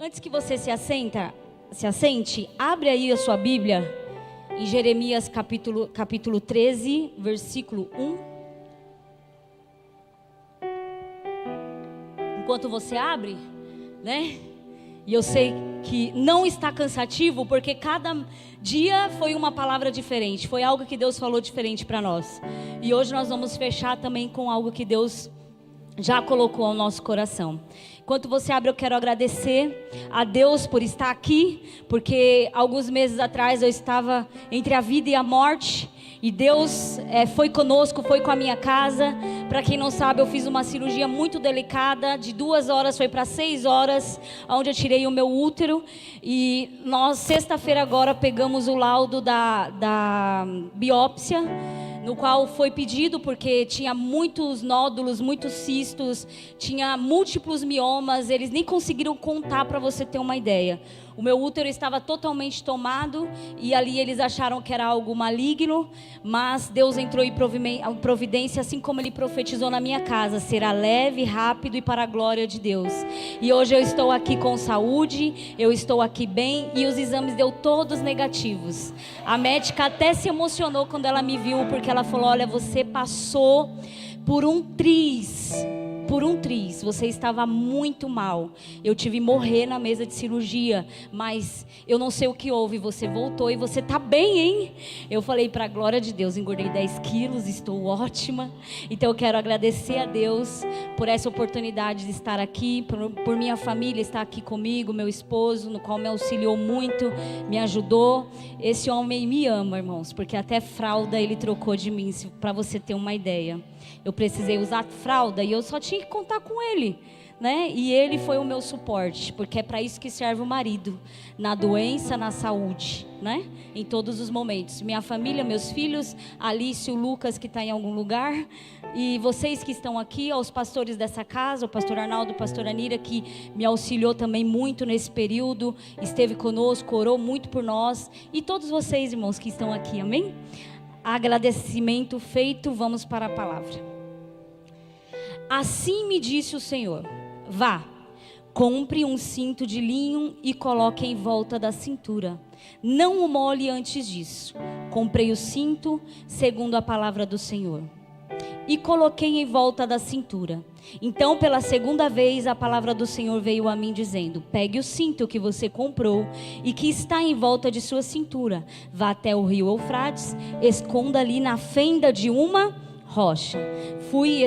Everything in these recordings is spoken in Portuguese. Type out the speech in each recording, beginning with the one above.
Antes que você se assente, abre aí a sua Bíblia em Jeremias capítulo 13, versículo 1. Enquanto você abre, né? E eu sei que não está cansativo, porque cada dia foi uma palavra diferente, foi algo que Deus falou diferente para nós. E hoje nós vamos fechar também com algo que Deus já colocou ao nosso coração. Enquanto você abre, eu quero agradecer a Deus por estar aqui, porque alguns meses atrás eu estava entre a vida e a morte, e Deus foi conosco, foi com a minha casa. Para quem não sabe, eu fiz uma cirurgia muito delicada, de 2 horas foi para 6 horas, onde eu tirei o meu útero. E nós, sexta-feira agora, pegamos o laudo da biópsia, no qual foi pedido porque tinha muitos nódulos, muitos cistos, tinha múltiplos miomas, eles nem conseguiram contar, para você ter uma ideia. O meu útero estava totalmente tomado e ali eles acharam que era algo maligno, mas Deus entrou em providência, assim como Ele profetizou na minha casa: será leve, rápido e para a glória de Deus. E hoje eu estou aqui com saúde, eu estou aqui bem, e os exames deu todos negativos. A médica até se emocionou quando ela me viu, porque ela falou: olha, você passou por um triz, você estava muito mal. Eu tive que morrer na mesa de cirurgia, mas eu não sei o que houve, você voltou e você está bem, hein? Eu falei: para a glória de Deus, engordei 10 quilos, estou ótima. Então eu quero agradecer a Deus por essa oportunidade de estar aqui, por minha família estar aqui comigo, meu esposo, no qual me auxiliou muito, me ajudou. Esse homem me ama, irmãos, porque até fralda ele trocou de mim, para você ter uma ideia. Eu precisei usar fralda e eu só tinha que contar com ele, né? E ele foi o meu suporte, porque é para isso que serve o marido, na doença, na saúde, né? Em todos os momentos. Minha família, meus filhos, Alice, o Lucas, que está em algum lugar, e vocês que estão aqui, aos pastores dessa casa, o pastor Arnaldo, o pastor Anira, que me auxiliou também muito nesse período, esteve conosco, orou muito por nós, e todos vocês, irmãos, que estão aqui, amém? Agradecimento feito, vamos para a palavra. Assim me disse o Senhor: vá, compre um cinto de linho e coloque em volta da cintura. Não o molhe antes disso. Comprei o cinto, segundo a palavra do Senhor, e coloquei em volta da cintura. Então, pela segunda vez, a palavra do Senhor veio a mim dizendo: pegue o cinto que você comprou e que está em volta de sua cintura, vá até o rio Eufrates, esconda ali na fenda de uma rocha. Fui e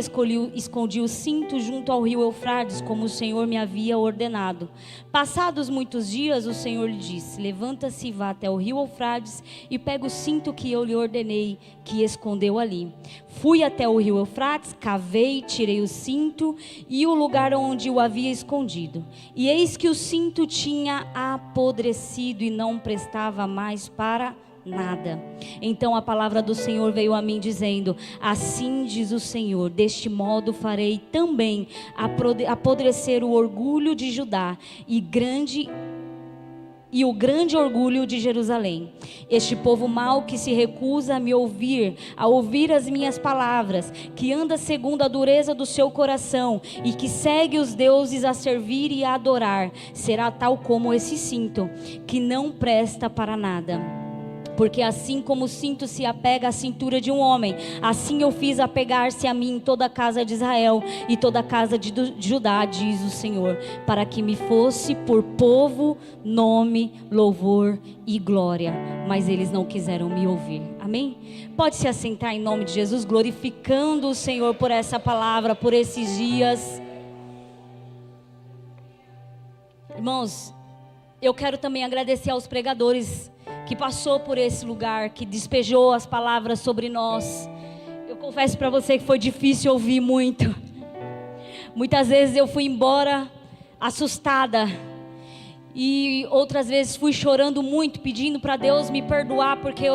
escondi o cinto junto ao rio Eufrates, como o Senhor me havia ordenado. Passados muitos dias, o Senhor lhe disse: levanta-se e vá até o rio Eufrates e pega o cinto que eu lhe ordenei, que escondeu ali. Fui até o rio Eufrates, cavei, tirei o cinto e o lugar onde o havia escondido. E eis que o cinto tinha apodrecido e não prestava mais para nada. Então a palavra do Senhor veio a mim dizendo: assim diz o Senhor, deste modo farei também apodrecer o orgulho de Judá e o grande orgulho de Jerusalém. Este povo mau que se recusa a ouvir as minhas palavras, que anda segundo a dureza do seu coração e que segue os deuses a servir e a adorar, será tal como esse cinto, que não presta para nada. Porque assim como o cinto se apega à cintura de um homem, assim eu fiz apegar-se a mim toda a casa de Israel e toda a casa de Judá, diz o Senhor, para que me fosse por povo, nome, louvor e glória. Mas eles não quiseram me ouvir. Amém? Pode se assentar em nome de Jesus, glorificando o Senhor por essa palavra, por esses dias. Irmãos, eu quero também agradecer aos pregadores que passou por esse lugar, que despejou as palavras sobre nós. Eu confesso para você que foi difícil ouvir muito. Muitas vezes eu fui embora assustada, e outras vezes fui chorando muito, pedindo para Deus me perdoar, porque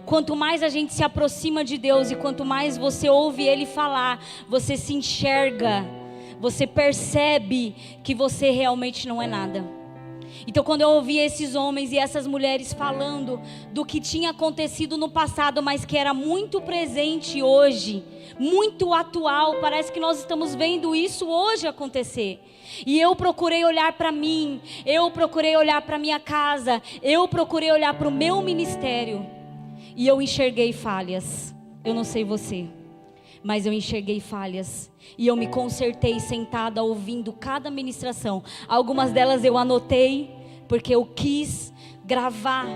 quanto mais a gente se aproxima de Deus e quanto mais você ouve Ele falar, você se enxerga, você percebe que você realmente não é nada. Então quando eu ouvi esses homens e essas mulheres falando do que tinha acontecido no passado, mas que era muito presente hoje, muito atual, parece que nós estamos vendo isso hoje acontecer. E eu procurei olhar para mim, eu procurei olhar para minha casa, eu procurei olhar para o meu ministério, e eu enxerguei falhas. Eu não sei você, mas eu enxerguei falhas, e eu me consertei sentada ouvindo cada ministração. Algumas delas eu anotei, porque eu quis gravar,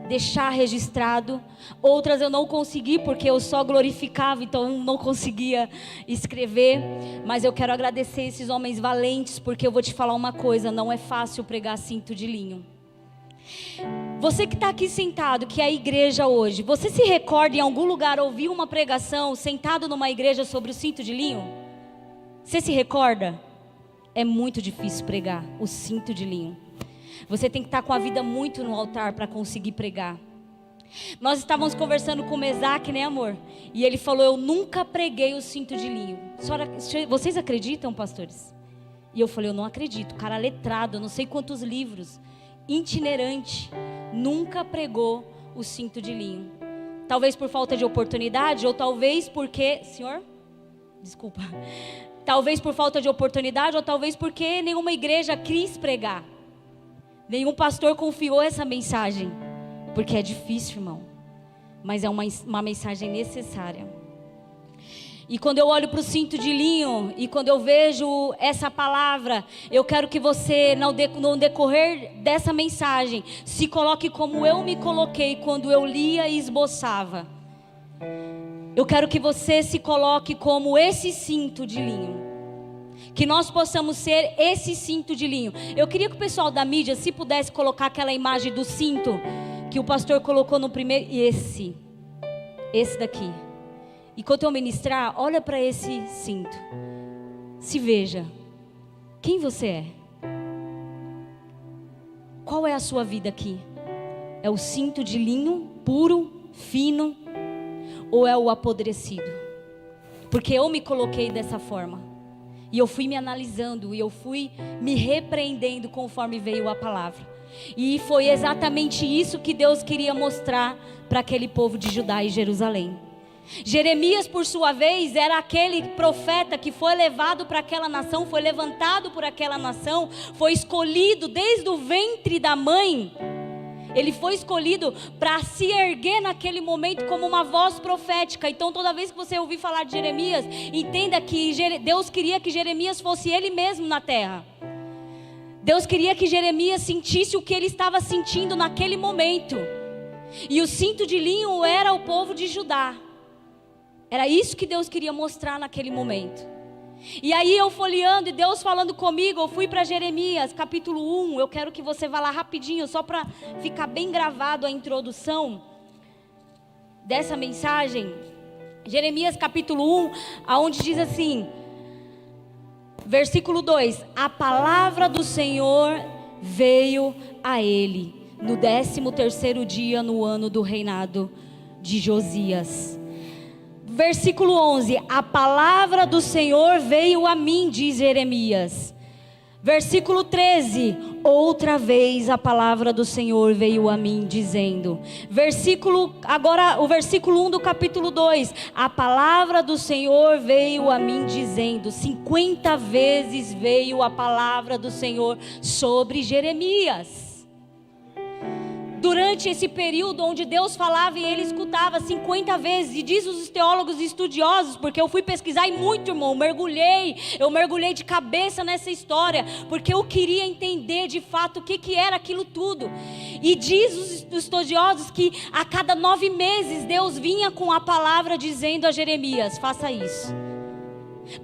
deixar registrado. Outras eu não consegui, porque eu só glorificava, então eu não conseguia escrever. Mas eu quero agradecer esses homens valentes, porque eu vou te falar uma coisa: não é fácil pregar cinto de linho. Você que está aqui sentado, que é a igreja hoje, você se recorda em algum lugar ouvir uma pregação sentado numa igreja sobre o cinto de linho? Você se recorda? É muito difícil pregar o cinto de linho. Você tem que estar com a vida muito no altar para conseguir pregar. Nós estávamos conversando com o Mesaque, né, amor? E ele falou: eu nunca preguei o cinto de linho. Vocês acreditam, pastores? E eu falei: eu não acredito. Cara letrado, não sei quantos livros, itinerante, nunca pregou o cinto de linho. Talvez por falta de oportunidade, ou talvez porque... Senhor? Desculpa. Talvez por falta de oportunidade, ou talvez porque nenhuma igreja quis pregar. Nenhum pastor confiou essa mensagem. Porque é difícil, irmão. Mas é uma mensagem necessária. E quando eu olho para o cinto de linho, e quando eu vejo essa palavra, eu quero que você, no decorrer dessa mensagem, se coloque como eu me coloquei quando eu lia e esboçava. Eu quero que você se coloque como esse cinto de linho. Que nós possamos ser esse cinto de linho. Eu queria que o pessoal da mídia, se pudesse colocar aquela imagem do cinto que o pastor colocou no primeiro, e esse daqui. Enquanto eu ministrar, olha para esse cinto. Se veja. Quem você é? Qual é a sua vida aqui? É o cinto de linho puro, fino, ou é o apodrecido? Porque eu me coloquei dessa forma. E eu fui me analisando, e eu fui me repreendendo conforme veio a palavra. E foi exatamente isso que Deus queria mostrar para aquele povo de Judá e Jerusalém. Jeremias, por sua vez, era aquele profeta que foi levado para aquela nação, foi levantado por aquela nação, foi escolhido desde o ventre da mãe. Ele foi escolhido para se erguer naquele momento como uma voz profética. Então toda vez que você ouvir falar de Jeremias, entenda que Deus queria que Jeremias fosse ele mesmo na terra. Deus queria que Jeremias sentisse o que ele estava sentindo naquele momento. E o cinto de linho era o povo de Judá. Era isso que Deus queria mostrar naquele momento. E aí eu folheando e Deus falando comigo, eu fui para Jeremias capítulo 1. Eu quero que você vá lá rapidinho, só para ficar bem gravado a introdução dessa mensagem. Jeremias capítulo 1, aonde diz assim, versículo 2: a palavra do Senhor veio a ele no 13º dia no ano do reinado de Josias. Versículo 11: a palavra do Senhor veio a mim, diz Jeremias. Versículo 13: outra vez a palavra do Senhor veio a mim, dizendo. Agora o versículo 1 do capítulo 2: a palavra do Senhor veio a mim, dizendo. 50 vezes veio a palavra do Senhor sobre Jeremias. Durante esse período onde Deus falava e ele escutava 50 vezes. E diz os teólogos estudiosos, porque eu fui pesquisar e muito, irmão, eu mergulhei de cabeça nessa história, porque eu queria entender de fato o que era aquilo tudo. E diz os estudiosos que a cada 9 meses Deus vinha com a palavra dizendo a Jeremias: faça isso.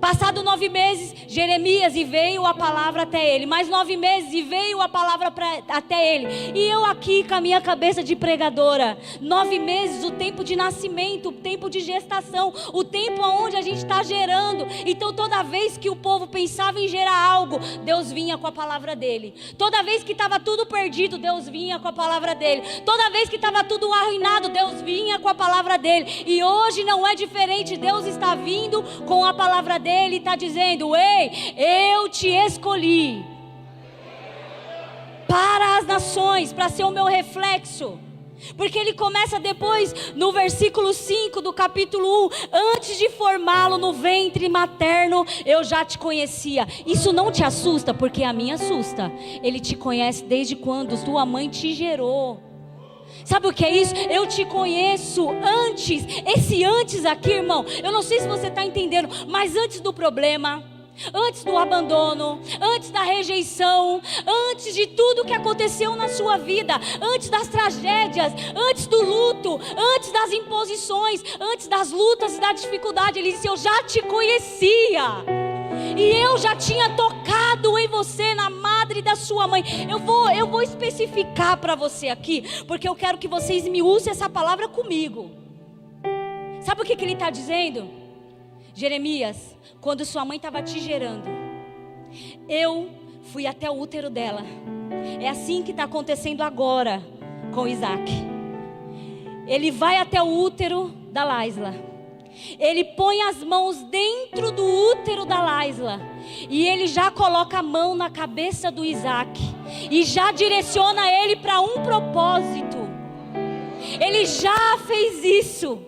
Passado 9 meses, Jeremias, e veio a palavra até ele. Mais 9 meses e veio a palavra até ele. E eu aqui com a minha cabeça de pregadora. 9 meses, o tempo de nascimento, o tempo de gestação, o tempo onde a gente está gerando. Então toda vez que o povo pensava em gerar algo, Deus vinha com a palavra dele. Toda vez que estava tudo perdido, Deus vinha com a palavra dele. Toda vez que estava tudo arruinado, Deus vinha com a palavra dele. E hoje não é diferente. Deus está vindo com a palavra dele, está dizendo: ei, eu te escolhi para das nações, para ser o meu reflexo. Porque ele começa depois no versículo 5 do capítulo 1: antes de formá-lo no ventre materno, eu já te conhecia. Isso não te assusta? Porque a mim assusta. Ele te conhece desde quando tua mãe te gerou. Sabe o que é isso? Eu te conheço antes. Esse antes aqui, irmão, eu não sei se você está entendendo, mas antes do problema, antes do abandono, antes da rejeição, antes de tudo que aconteceu na sua vida, antes das tragédias, antes do luto, antes das imposições, antes das lutas e da dificuldade, ele disse: eu já te conhecia. E eu já tinha tocado em você na madre da sua mãe. Eu vou especificar para você aqui, porque eu quero que vocês me usem essa palavra comigo. Sabe o que ele está dizendo? Jeremias, quando sua mãe estava te gerando, eu fui até o útero dela. É assim que está acontecendo agora com Isaac. Ele vai até o útero da Laisla. Ele põe as mãos dentro do útero da Laisla, e ele já coloca a mão na cabeça do Isaac, e já direciona ele para um propósito. Ele já fez isso.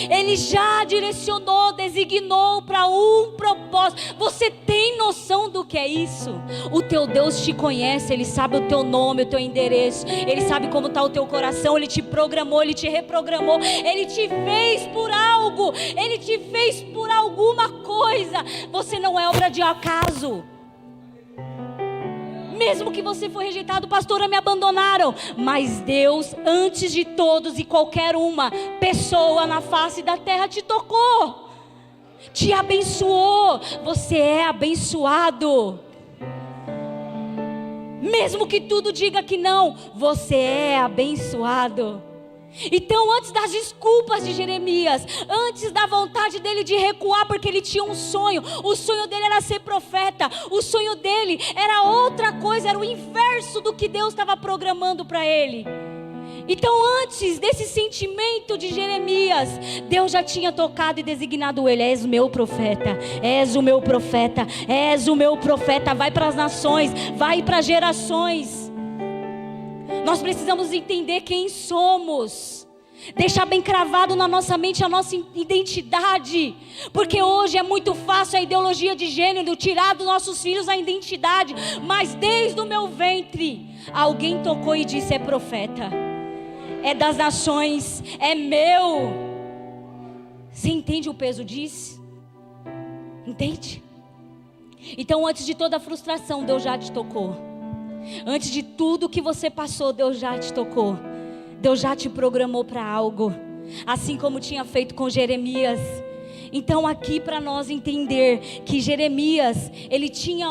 Ele já direcionou, designou para um propósito. Você tem noção do que é isso? O teu Deus te conhece, Ele sabe o teu nome, o teu endereço, Ele sabe como está o teu coração. Ele te programou, Ele te reprogramou, Ele te fez por algo, Ele te fez por alguma coisa. Você não é obra de acaso. Mesmo que você foi rejeitado: pastora, me abandonaram. Mas Deus, antes de todos e qualquer uma pessoa na face da terra, te tocou, te abençoou. Você é abençoado. Mesmo que tudo diga que não, você é abençoado. Então, antes das desculpas de Jeremias, antes da vontade dele de recuar, porque ele tinha um sonho, o sonho dele era ser profeta, o sonho dele era outra coisa, era o inverso do que Deus estava programando para ele. Então, antes desse sentimento de Jeremias, Deus já tinha tocado e designado ele: és o meu profeta, és o meu profeta, és o meu profeta. Vai para as nações, vai para gerações. Nós precisamos entender quem somos, deixar bem cravado na nossa mente a nossa identidade, porque hoje é muito fácil a ideologia de gênero tirar dos nossos filhos a identidade. Mas desde o meu ventre, alguém tocou e disse: é profeta, é das nações, é meu. Você entende o peso disso? Entende? Então, antes de toda a frustração, Deus já te tocou. Antes de tudo que você passou, Deus já te tocou. Deus já te programou para algo, assim como tinha feito com Jeremias. Então, aqui para nós entender que Jeremias, ele tinha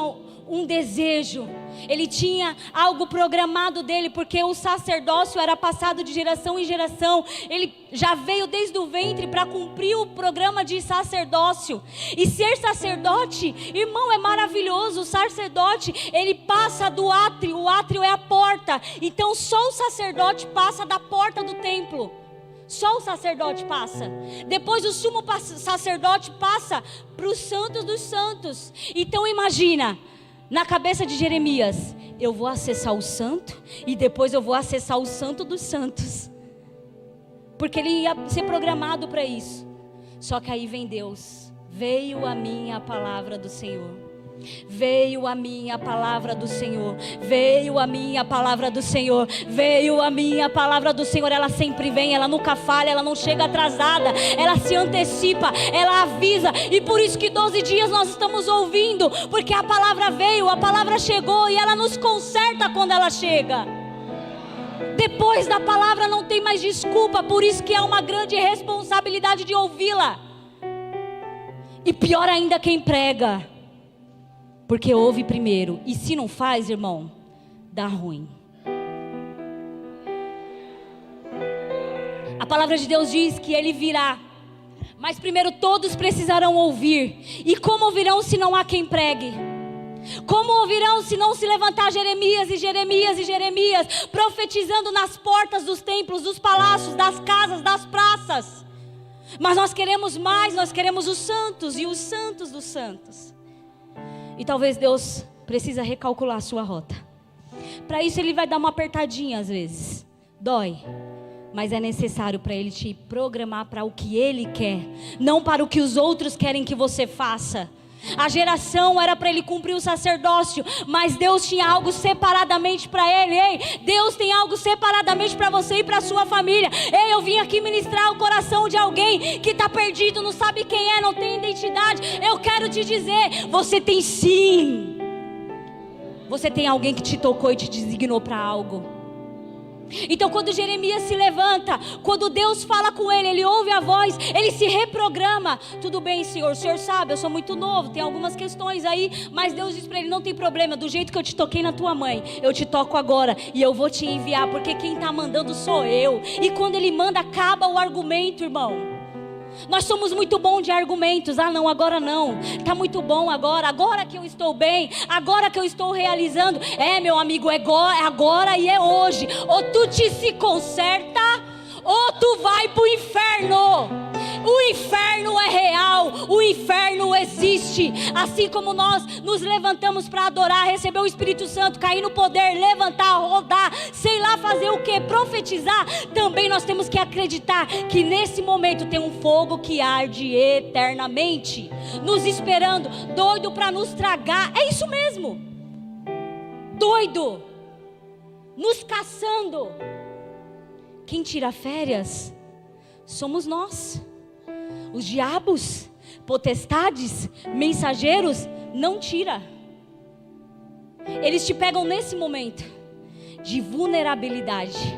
um desejo, ele tinha algo programado dele, porque o sacerdócio era passado de geração em geração. Ele já veio desde o ventre para cumprir o programa de sacerdócio. E ser sacerdote, irmão, é maravilhoso. O sacerdote, ele passa do átrio. O átrio é a porta. Então só o sacerdote passa da porta do templo. Só o sacerdote passa. Depois o sumo sacerdote passa para os santos dos santos. Então imagina, na cabeça de Jeremias: eu vou acessar o santo e depois eu vou acessar o santo dos santos, porque ele ia ser programado para isso. Só que aí vem Deus: veio a mim a palavra do Senhor. Veio a mim a palavra do Senhor. Veio a mim a palavra do Senhor. Veio a mim a palavra do Senhor. Ela sempre vem, ela nunca falha, ela não chega atrasada, ela se antecipa, ela avisa. E por isso que 12 dias nós estamos ouvindo, porque a palavra veio, a palavra chegou, e ela nos conserta quando ela chega. Depois da palavra não tem mais desculpa. Por isso que é uma grande responsabilidade de ouvi-la. E pior ainda quem prega, porque ouve primeiro, e se não faz, irmão, dá ruim. A palavra de Deus diz que Ele virá, mas primeiro todos precisarão ouvir. E como ouvirão se não há quem pregue? Como ouvirão se não se levantar Jeremias e Jeremias e Jeremias, profetizando nas portas dos templos, dos palácios, das casas, das praças? Mas nós queremos mais, nós queremos os santos e os santos dos santos. E talvez Deus precisa recalcular a sua rota. Para isso ele vai dar uma apertadinha às vezes. Dói. Mas é necessário para ele te programar para o que ele quer, não para o que os outros querem que você faça. A geração era para ele cumprir o sacerdócio, mas Deus tinha algo separadamente para ele. Ei, Deus tem algo separadamente para você e para sua família. Ei, eu vim aqui ministrar o coração de alguém que está perdido, não sabe quem é, não tem identidade. Eu quero te dizer, você tem sim. Você tem alguém que te tocou e te designou para algo. Então quando Jeremias se levanta, quando Deus fala com ele, ele ouve a voz, ele se reprograma. Tudo bem, Senhor, o Senhor sabe, eu sou muito novo, tem algumas questões aí, mas Deus diz para ele, não tem problema, do jeito que eu te toquei na tua mãe, eu te toco agora e eu vou te enviar, porque quem está mandando sou eu. E quando ele manda, acaba o argumento, irmão. Nós somos muito bons de argumentos. Ah não, agora não, está muito bom agora que eu estou bem, agora que eu estou realizando. É, meu amigo, é agora e é hoje. Ou tu te se conserta, ou tu vai para o inferno. O inferno é real, o inferno existe. Assim como nós nos levantamos para adorar, receber o Espírito Santo, cair no poder, levantar, rodar, sei lá fazer o que, profetizar, também nós temos que acreditar que nesse momento tem um fogo que arde eternamente, nos esperando, doido para nos tragar. É isso mesmo, doido, nos caçando. Quem tira férias somos nós. Os diabos, potestades, mensageiros, não tira. Eles te pegam nesse momento de vulnerabilidade.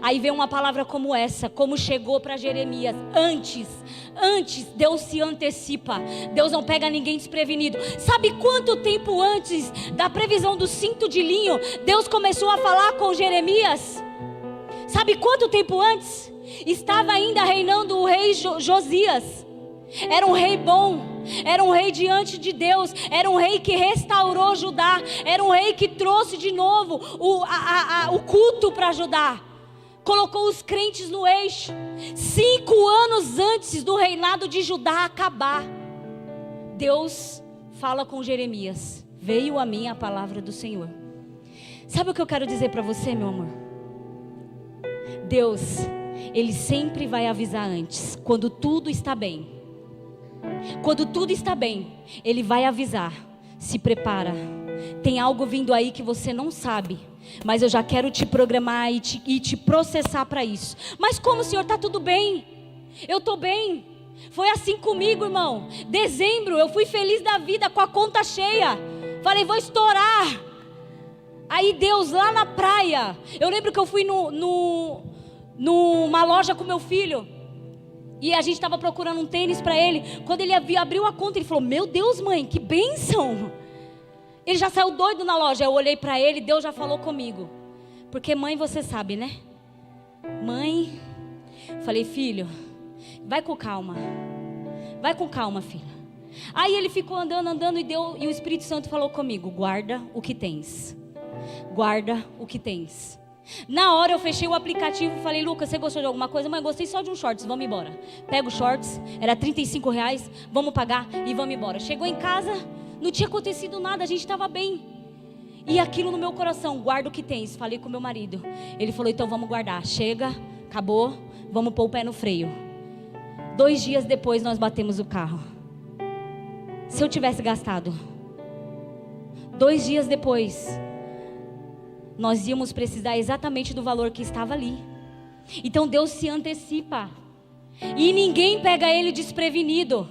Aí vem uma palavra como essa, como chegou para Jeremias. Antes, Deus se antecipa. Deus não pega ninguém desprevenido. Sabe quanto tempo antes da previsão do cinto de linho, Deus começou a falar com Jeremias? Sabe quanto tempo antes? Estava ainda reinando o rei Josias. Era um rei bom, era um rei diante de Deus, era um rei que restaurou Judá, era um rei que trouxe de novo o culto para Judá, colocou os crentes no eixo. 5 anos antes do reinado de Judá acabar, Deus fala com Jeremias: veio a mim a palavra do Senhor. Sabe o que eu quero dizer para você, meu amor? Deus, Ele sempre vai avisar antes, quando tudo está bem. Quando tudo está bem, Ele vai avisar: se prepara, tem algo vindo aí que você não sabe, mas eu já quero te programar e te processar para isso. Mas como, Senhor, está tudo bem? Eu estou bem. Foi assim comigo, irmão. Dezembro, eu fui feliz da vida, com a conta cheia. Falei, vou estourar. Aí Deus, lá na praia, eu lembro que eu fui numa loja com meu filho, e a gente estava procurando um tênis para ele. Quando ele abriu a conta, ele falou: meu Deus, mãe, que bênção. Ele já saiu doido na loja. Eu olhei para ele, Deus já falou comigo, porque mãe, você sabe, né? Mãe, falei: filho, vai com calma, filho. Aí ele ficou andando e o Espírito Santo falou comigo: guarda o que tens, guarda o que tens. Na hora eu fechei o aplicativo e falei: Lucas, você gostou de alguma coisa? Mãe, gostei só de um shorts, vamos embora. Pega os shorts, era R$35, vamos pagar e vamos embora. Chegou em casa, não tinha acontecido nada, a gente estava bem. E aquilo no meu coração: guarda o que tens. Falei com meu marido, ele falou: então vamos guardar. Chega, acabou, vamos pôr o pé no freio. 2 dias depois nós batemos o carro. Se eu tivesse gastado 2 dias depois, nós íamos precisar exatamente do valor que estava ali. Então Deus se antecipa, e ninguém pega Ele desprevenido.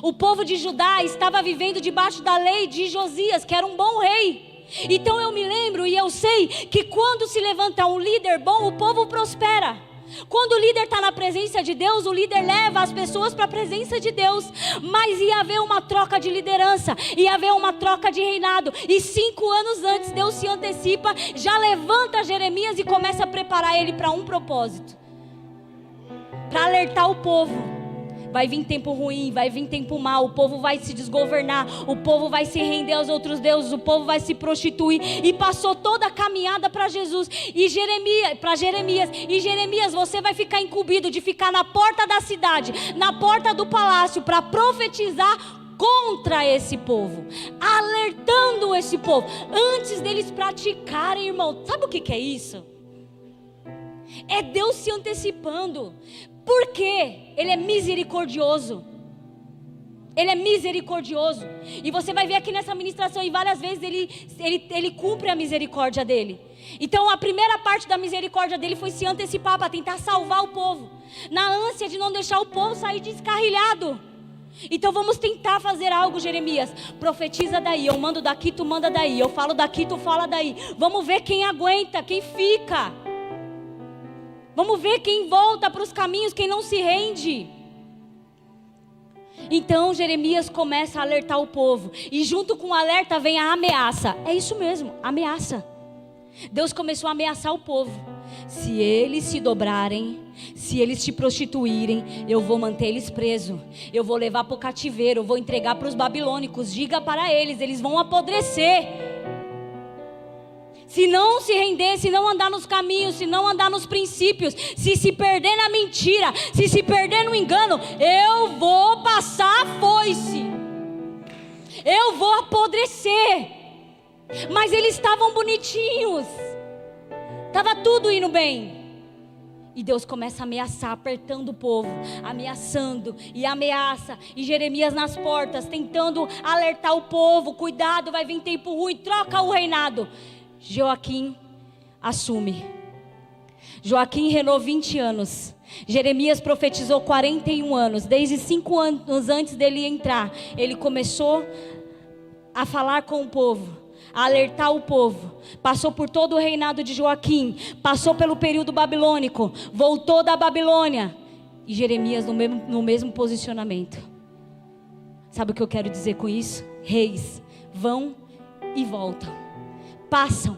O povo de Judá estava vivendo debaixo da lei de Josias, que era um bom rei. Então eu me lembro e eu sei que quando se levanta um líder bom, o povo prospera. Quando o líder está na presença de Deus, o líder leva as pessoas para a presença de Deus. Mas ia haver uma troca de liderança, ia haver uma troca de reinado. E 5 anos antes, Deus se antecipa, já levanta Jeremias e começa a preparar ele para um propósito, para alertar o povo. Vai vir tempo ruim, vai vir tempo mau, o povo vai se desgovernar, o povo vai se render aos outros deuses, o povo vai se prostituir. E passou toda a caminhada para Jeremias, e Jeremias, você vai ficar incumbido de ficar na porta da cidade, na porta do palácio, para profetizar contra esse povo, alertando esse povo, antes deles praticarem, irmão. Sabe o que é isso? É Deus se antecipando, porque Ele é misericordioso. Ele é misericordioso. E você vai ver aqui nessa ministração, e várias vezes ele cumpre a misericórdia dele. Então a primeira parte da misericórdia dele foi se antecipar para tentar salvar o povo, na ânsia de não deixar o povo sair descarrilhado. Então vamos tentar fazer algo, Jeremias. Profetiza daí, eu mando daqui, tu manda daí. Eu falo daqui, tu fala daí. Vamos ver quem aguenta, quem fica. Vamos ver quem volta para os caminhos, quem não se rende. Então Jeremias começa a alertar o povo, e junto com o alerta vem a ameaça. É isso mesmo, ameaça. Deus começou a ameaçar o povo. Se eles se dobrarem, se eles se prostituírem, eu vou manter eles presos, eu vou levar para o cativeiro, eu vou entregar para os babilônicos. Diga para eles, eles vão apodrecer. Se não se render, se não andar nos caminhos, se não andar nos princípios, se perder na mentira, se perder no engano, eu vou passar a foice, eu vou apodrecer. Mas eles estavam bonitinhos, estava tudo indo bem. E Deus começa a ameaçar, apertando o povo, ameaçando e ameaça. E Jeremias nas portas, tentando alertar o povo: cuidado, vai vir tempo ruim, troca o reinado. Joaquim assume. Joaquim reinou 20 anos. Jeremias profetizou 41 anos. Desde 5 anos antes dele entrar, ele começou a falar com o povo, a alertar o povo. Passou por todo o reinado de Joaquim, passou pelo período babilônico, voltou da Babilônia, e Jeremias no mesmo posicionamento. Sabe o que eu quero dizer com isso? Reis vão e voltam, passam.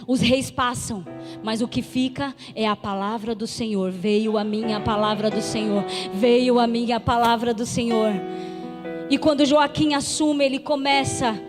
Os reis passam, mas o que fica é a palavra do Senhor. Veio a mim a palavra do Senhor, veio a mim a palavra do Senhor. E quando Joaquim assume, ele começa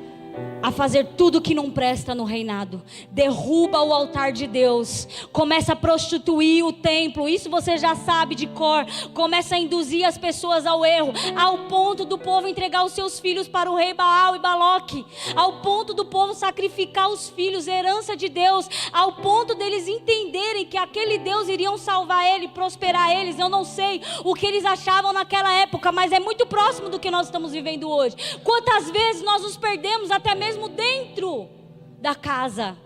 a fazer tudo que não presta no reinado. Derruba o altar de Deus, começa a prostituir o templo. Isso você já sabe de cor. Começa a induzir as pessoas ao erro, ao ponto do povo entregar os seus filhos para o rei Baal e Baloque, ao ponto do povo sacrificar os filhos, herança de Deus, ao ponto deles entenderem que aquele Deus iriam salvar ele, prosperar eles. Eu não sei o que eles achavam naquela época, mas é muito próximo do que nós estamos vivendo hoje. Quantas vezes nós nos perdemos até mesmo dentro da casa,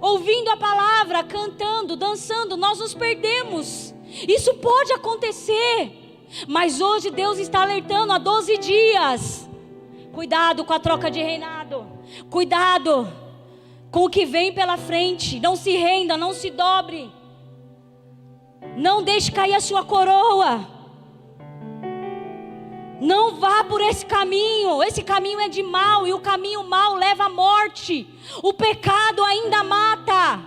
ouvindo a palavra, cantando, dançando, nós nos perdemos. Isso pode acontecer, mas hoje Deus está alertando há 12 dias. Cuidado com a troca de reinado, cuidado com o que vem pela frente. Não se renda, não se dobre, não deixe cair a sua coroa. Não vá por esse caminho é de mal, e o caminho mal leva à morte. O pecado ainda mata,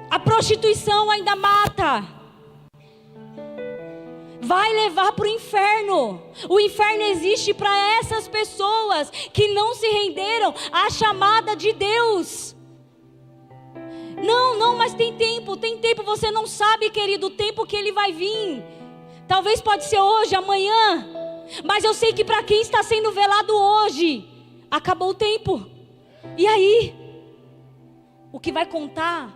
a prostituição ainda mata, vai levar para o inferno. O inferno existe para essas pessoas que não se renderam à chamada de Deus. Não, mas tem tempo, você não sabe, querido, o tempo que ele vai vir. Talvez pode ser hoje, amanhã, mas eu sei que para quem está sendo velado hoje, acabou o tempo. E aí? O que vai contar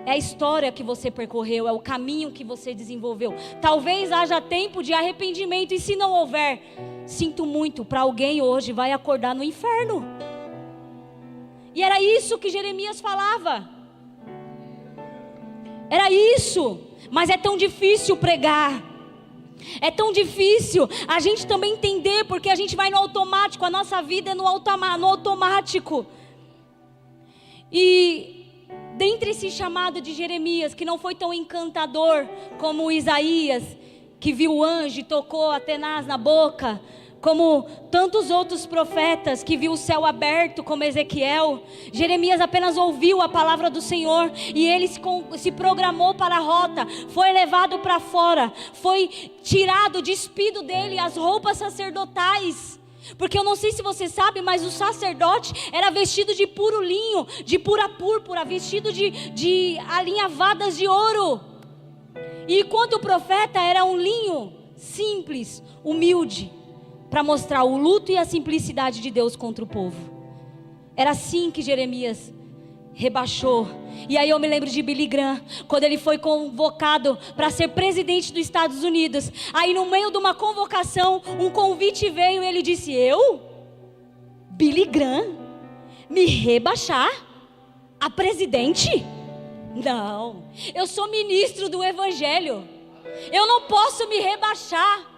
é a história que você percorreu, é o caminho que você desenvolveu. Talvez haja tempo de arrependimento, e se não houver, sinto muito, para alguém hoje vai acordar no inferno. E era isso que Jeremias falava. Era isso, mas é tão difícil pregar. É tão difícil a gente também entender, porque a gente vai no automático, a nossa vida é no automático. E dentre esse chamado de Jeremias, que não foi tão encantador como o Isaías, que viu o anjo e tocou a tenaz na boca, como tantos outros profetas que viu o céu aberto, como Ezequiel, Jeremias apenas ouviu a palavra do Senhor, e ele se programou para a rota, foi levado para fora, foi tirado, despido dele as roupas sacerdotais, porque eu não sei se você sabe, mas o sacerdote era vestido de puro linho, de pura púrpura, vestido de alinhavadas de ouro, e enquanto o profeta era um linho simples, humilde, para mostrar o luto e a simplicidade de Deus contra o povo. Era assim que Jeremias rebaixou. E aí eu me lembro de Billy Graham, quando ele foi convocado para ser presidente dos Estados Unidos. Aí no meio de uma convocação, um convite veio e ele disse: eu, Billy Graham, me rebaixar a presidente? Não, eu sou ministro do Evangelho, eu não posso me rebaixar.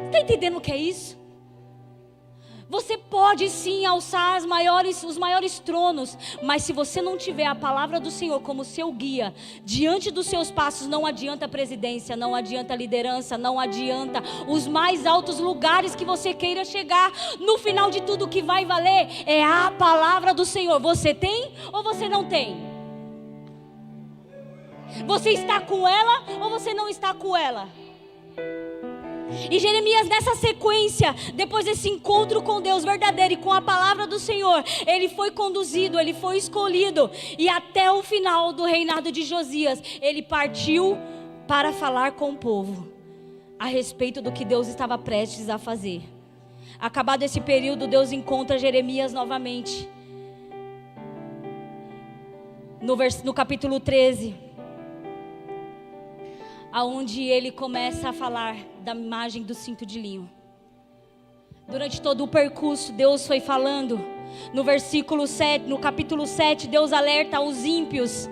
Está entendendo o que é isso? Você pode sim alçar os maiores tronos, mas se você não tiver a palavra do Senhor como seu guia, diante dos seus passos, não adianta a presidência, não adianta a liderança, não adianta os mais altos lugares que você queira chegar. No final de tudo, o que vai valer é a palavra do Senhor. Você tem ou você não tem? Você está com ela ou você não está com ela? E Jeremias, nessa sequência, depois desse encontro com Deus verdadeiro e com a palavra do Senhor, ele foi conduzido, ele foi escolhido, e até o final do reinado de Josias, ele partiu para falar com o povo a respeito do que Deus estava prestes a fazer. Acabado esse período, Deus encontra Jeremias novamente no capítulo 13, aonde ele começa a falar da imagem do cinto de linho. Durante todo o percurso, Deus foi falando. No versículo 7, no capítulo 7, Deus alerta aos ímpios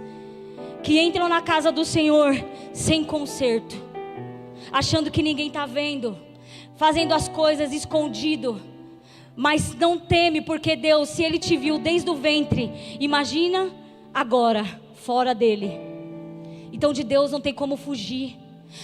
que entram na casa do Senhor sem conserto, achando que ninguém está vendo, fazendo as coisas escondido, mas não teme, porque Deus, se Ele te viu desde o ventre, imagina agora, fora dele. Então de Deus não tem como fugir.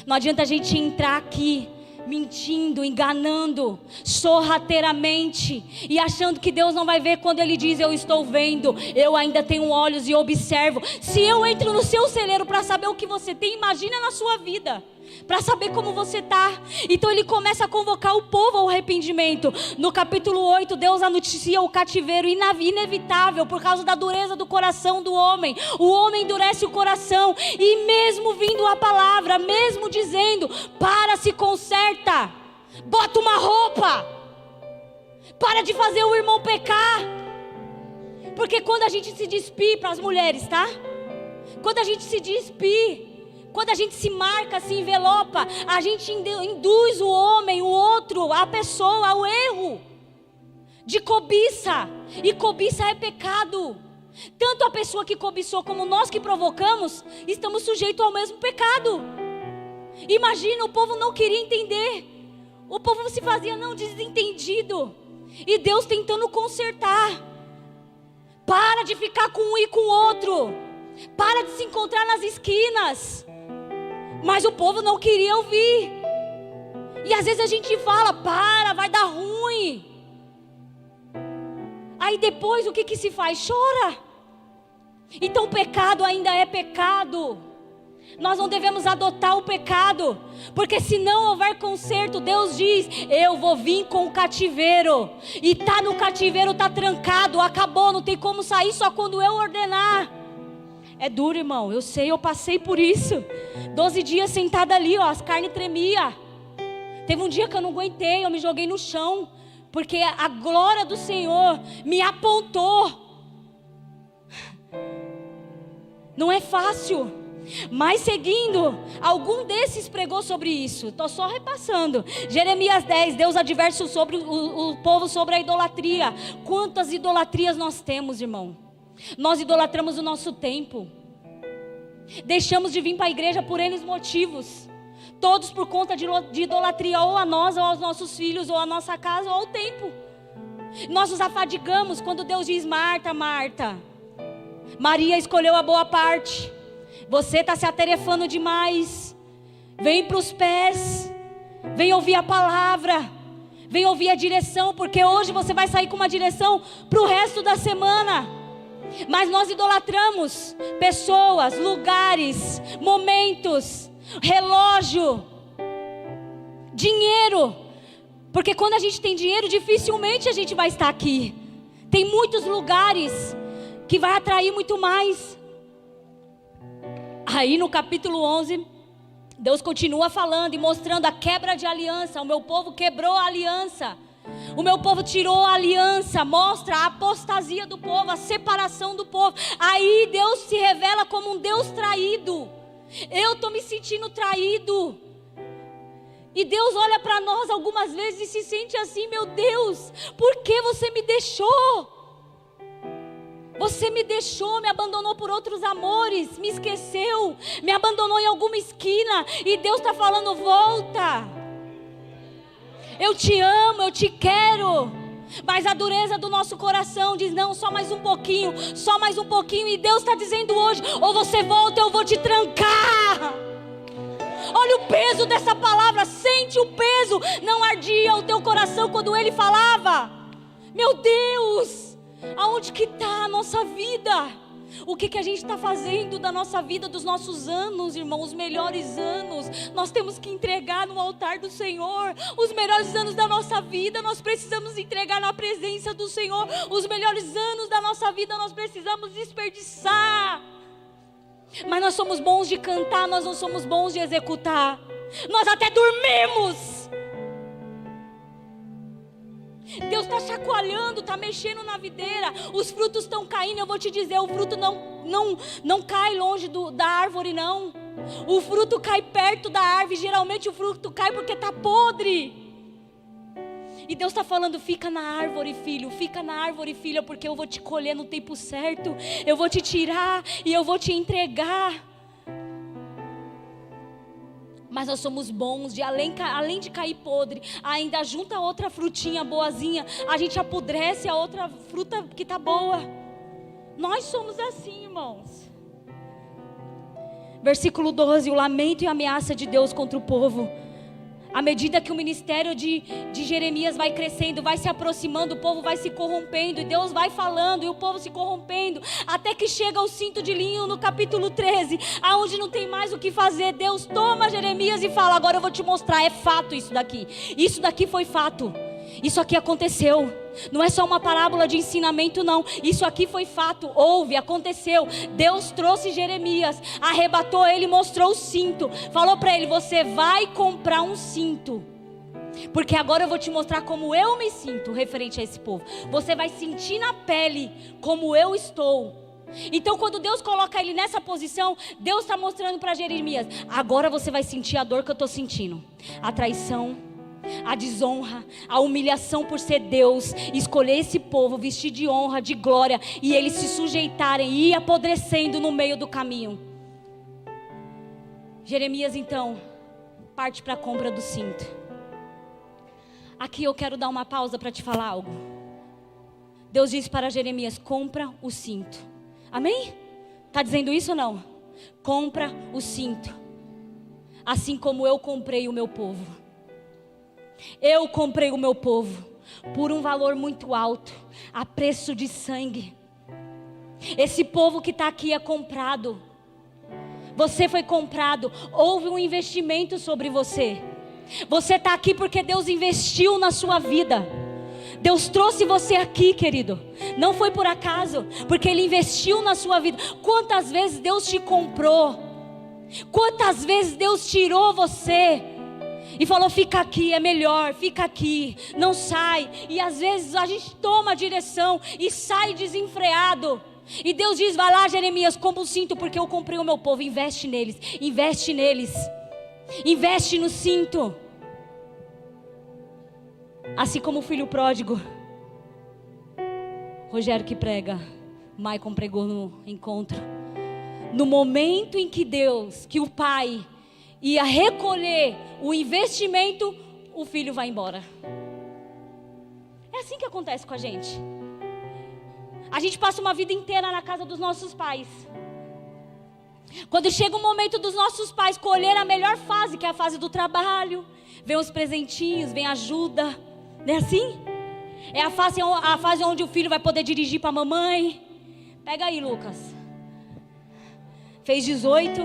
Não adianta a gente entrar aqui mentindo, enganando, sorrateiramente, e achando que Deus não vai ver quando Ele diz: eu estou vendo, eu ainda tenho olhos e observo. Se eu entro no seu celeiro para saber o que você tem, imagina na sua vida, para saber como você está. Então ele começa a convocar o povo ao arrependimento. No capítulo 8, Deus anuncia o cativeiro inevitável por causa da dureza do coração do homem. O homem endurece o coração, e mesmo vindo a palavra, mesmo dizendo: para, se conserta, bota uma roupa, para de fazer o irmão pecar. Porque quando a gente se despir, para as mulheres, tá? Quando a gente se despir, quando a gente se marca, se envelopa, a gente induz o homem, o outro, a pessoa ao erro de cobiça. E cobiça é pecado. Tanto a pessoa que cobiçou como nós que provocamos, estamos sujeitos ao mesmo pecado. Imagina, o povo não queria entender. O povo se fazia desentendido. E Deus tentando consertar. Para de ficar com um e com o outro. Para de se encontrar nas esquinas. Mas o povo não queria ouvir. E às vezes a gente fala: para, vai dar ruim. Aí depois o que se faz? Chora. Então o pecado ainda é pecado. Nós não devemos adotar o pecado, porque se não houver conserto, Deus diz: eu vou vir com o cativeiro. E tá no cativeiro, tá trancado, acabou, não tem como sair, só quando eu ordenar. É duro, irmão, eu sei, eu passei por isso. 12 dias sentada ali, ó, as carnes tremiam. Teve um dia que eu não aguentei, eu me joguei no chão, porque a glória do Senhor me apontou. Não é fácil. Mas seguindo, algum desses pregou sobre isso. Estou só repassando. Jeremias 10, Deus adverte sobre o povo sobre a idolatria. Quantas idolatrias nós temos, irmão? Nós idolatramos o nosso tempo. Deixamos de vir para a igreja por N motivos. Todos por conta de idolatria, ou a nós, ou aos nossos filhos, ou a nossa casa, ou ao tempo. Nós nos afadigamos quando Deus diz: Marta, Marta, Maria escolheu a boa parte. Você está se atarefando demais. Vem para os pés. Vem ouvir a palavra. Vem ouvir a direção, porque hoje você vai sair com uma direção para o resto da semana. Mas nós idolatramos pessoas, lugares, momentos, relógio, dinheiro. Porque quando a gente tem dinheiro, dificilmente a gente vai estar aqui. Tem muitos lugares que vai atrair muito mais. Aí no capítulo 11, Deus continua falando e mostrando a quebra de aliança. O meu povo quebrou a aliança. O meu povo tirou a aliança. Mostra a apostasia do povo, a separação do povo. Aí Deus se revela como um Deus traído. Eu estou me sentindo traído. E Deus olha para nós algumas vezes e se sente assim: meu Deus, por que você me deixou? Você me deixou, me abandonou por outros amores, me esqueceu, me abandonou em alguma esquina. E Deus está falando: volta. Eu te amo, eu te quero. Mas a dureza do nosso coração diz: não, só mais um pouquinho, só mais um pouquinho. E Deus está dizendo hoje: ou você volta, ou eu vou te trancar. Olha o peso dessa palavra, sente o peso. Não ardia o teu coração quando Ele falava? Meu Deus, aonde que está a nossa vida? O que a gente está fazendo da nossa vida, dos nossos anos, irmãos? Os melhores anos nós temos que entregar no altar do Senhor. Os melhores anos da nossa vida nós precisamos entregar na presença do Senhor. Os melhores anos da nossa vida nós precisamos desperdiçar. Mas nós somos bons de cantar, nós não somos bons de executar. Nós até dormimos. Deus está chacoalhando, está mexendo na videira. Os frutos estão caindo. Eu vou te dizer, o fruto não cai longe da árvore, não. O fruto cai perto da árvore. Geralmente o fruto cai porque está podre. E Deus está falando: fica na árvore, filho, fica na árvore, filha, porque eu vou te colher no tempo certo. Eu vou te tirar e eu vou te entregar. Mas nós somos bons de além de cair podre, ainda junta outra frutinha boazinha, a gente apodrece a outra fruta que está boa. Nós somos assim, irmãos. Versículo 12, o lamento e a ameaça de Deus contra o povo. À medida que o ministério de Jeremias vai crescendo, vai se aproximando, o povo vai se corrompendo, e Deus vai falando, e o povo se corrompendo, até que chega ao cinto de linho no capítulo 13, aonde não tem mais o que fazer. Deus toma Jeremias e fala: agora eu vou te mostrar, é fato isso daqui foi fato, isso aqui aconteceu. Não é só uma parábola de ensinamento, não. Isso aqui foi fato, houve, aconteceu. Deus trouxe Jeremias, arrebatou ele, mostrou o cinto, falou para ele: você vai comprar um cinto, porque agora eu vou te mostrar como eu me sinto referente a esse povo. Você vai sentir na pele como eu estou. Então quando Deus coloca ele nessa posição, Deus está mostrando para Jeremias: agora você vai sentir a dor que eu estou sentindo, a traição, a desonra, a humilhação por ser Deus, escolher esse povo, vestir de honra, de glória, e eles se sujeitarem e ir apodrecendo no meio do caminho. Jeremias então parte para a compra do cinto. Aqui eu quero dar uma pausa para te falar algo. Deus diz para Jeremias: compra o cinto. Amém? Está dizendo isso ou não? Compra o cinto, assim como eu comprei o meu povo. Eu comprei o meu povo por um valor muito alto, a preço de sangue. Esse povo que está aqui é comprado. Você foi comprado. Houve um investimento sobre você. Você está aqui porque Deus investiu na sua vida. Deus trouxe você aqui, querido. Não foi por acaso, porque Ele investiu na sua vida. Quantas vezes Deus te comprou? Quantas vezes Deus tirou você e falou: fica aqui, é melhor, fica aqui, não sai. E às vezes a gente toma a direção e sai desenfreado. E Deus diz: vai lá, Jeremias, compra o cinto, porque eu comprei o meu povo. Investe neles, investe neles, investe no cinto. Assim como o filho pródigo, Rogério que prega, Maicon pregou no encontro. No momento em que o pai ia recolher o investimento, o filho vai embora. É assim que acontece com a gente. A gente passa uma vida inteira na casa dos nossos pais. Quando chega o momento dos nossos pais colher a melhor fase, que é a fase do trabalho, vem os presentinhos, vem ajuda, não é assim? É a fase onde o filho vai poder dirigir para a mamãe. Pega aí, Lucas. Fez 18.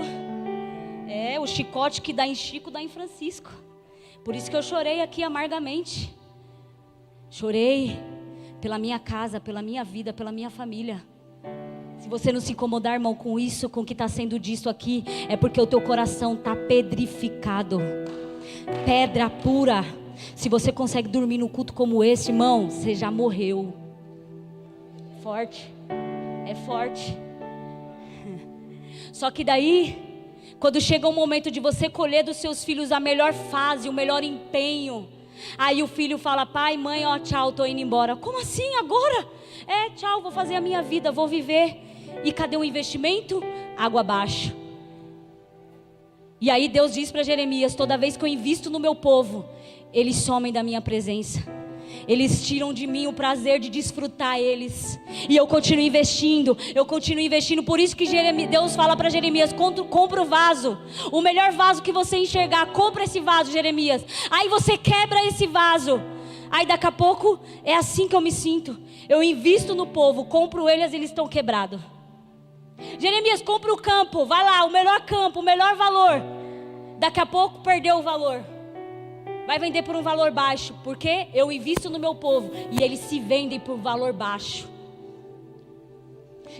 É, o chicote que dá em Chico, dá em Francisco. Por isso que eu chorei aqui amargamente. Chorei pela minha casa, pela minha vida, pela minha família. Se você não se incomodar, irmão, com isso, com o que está sendo dito aqui, é porque o teu coração está pedrificado, pedra pura. Se você consegue dormir num culto como esse, irmão, você já morreu. Forte, é forte. Só que daí, quando chega o momento de você colher dos seus filhos a melhor fase, o melhor empenho, aí o filho fala: pai, mãe, ó, tchau, tô indo embora. Como assim agora? Tchau, vou fazer a minha vida, vou viver. E cadê o investimento? Água abaixo. E aí Deus diz para Jeremias: toda vez que eu invisto no meu povo, eles somem da minha presença, eles tiram de mim o prazer de desfrutar eles, e eu continuo investindo. Por isso que Deus fala para Jeremias: compra o vaso, o melhor vaso que você enxergar, compra esse vaso, Jeremias. Aí você quebra esse vaso. Aí daqui a pouco é assim que eu me sinto. Eu invisto no povo, compro eles estão quebrados. Jeremias, compra o campo, vai lá, o melhor campo, o melhor valor. Daqui a pouco perdeu o valor, vai vender por um valor baixo, porque eu invisto no meu povo e eles se vendem por valor baixo.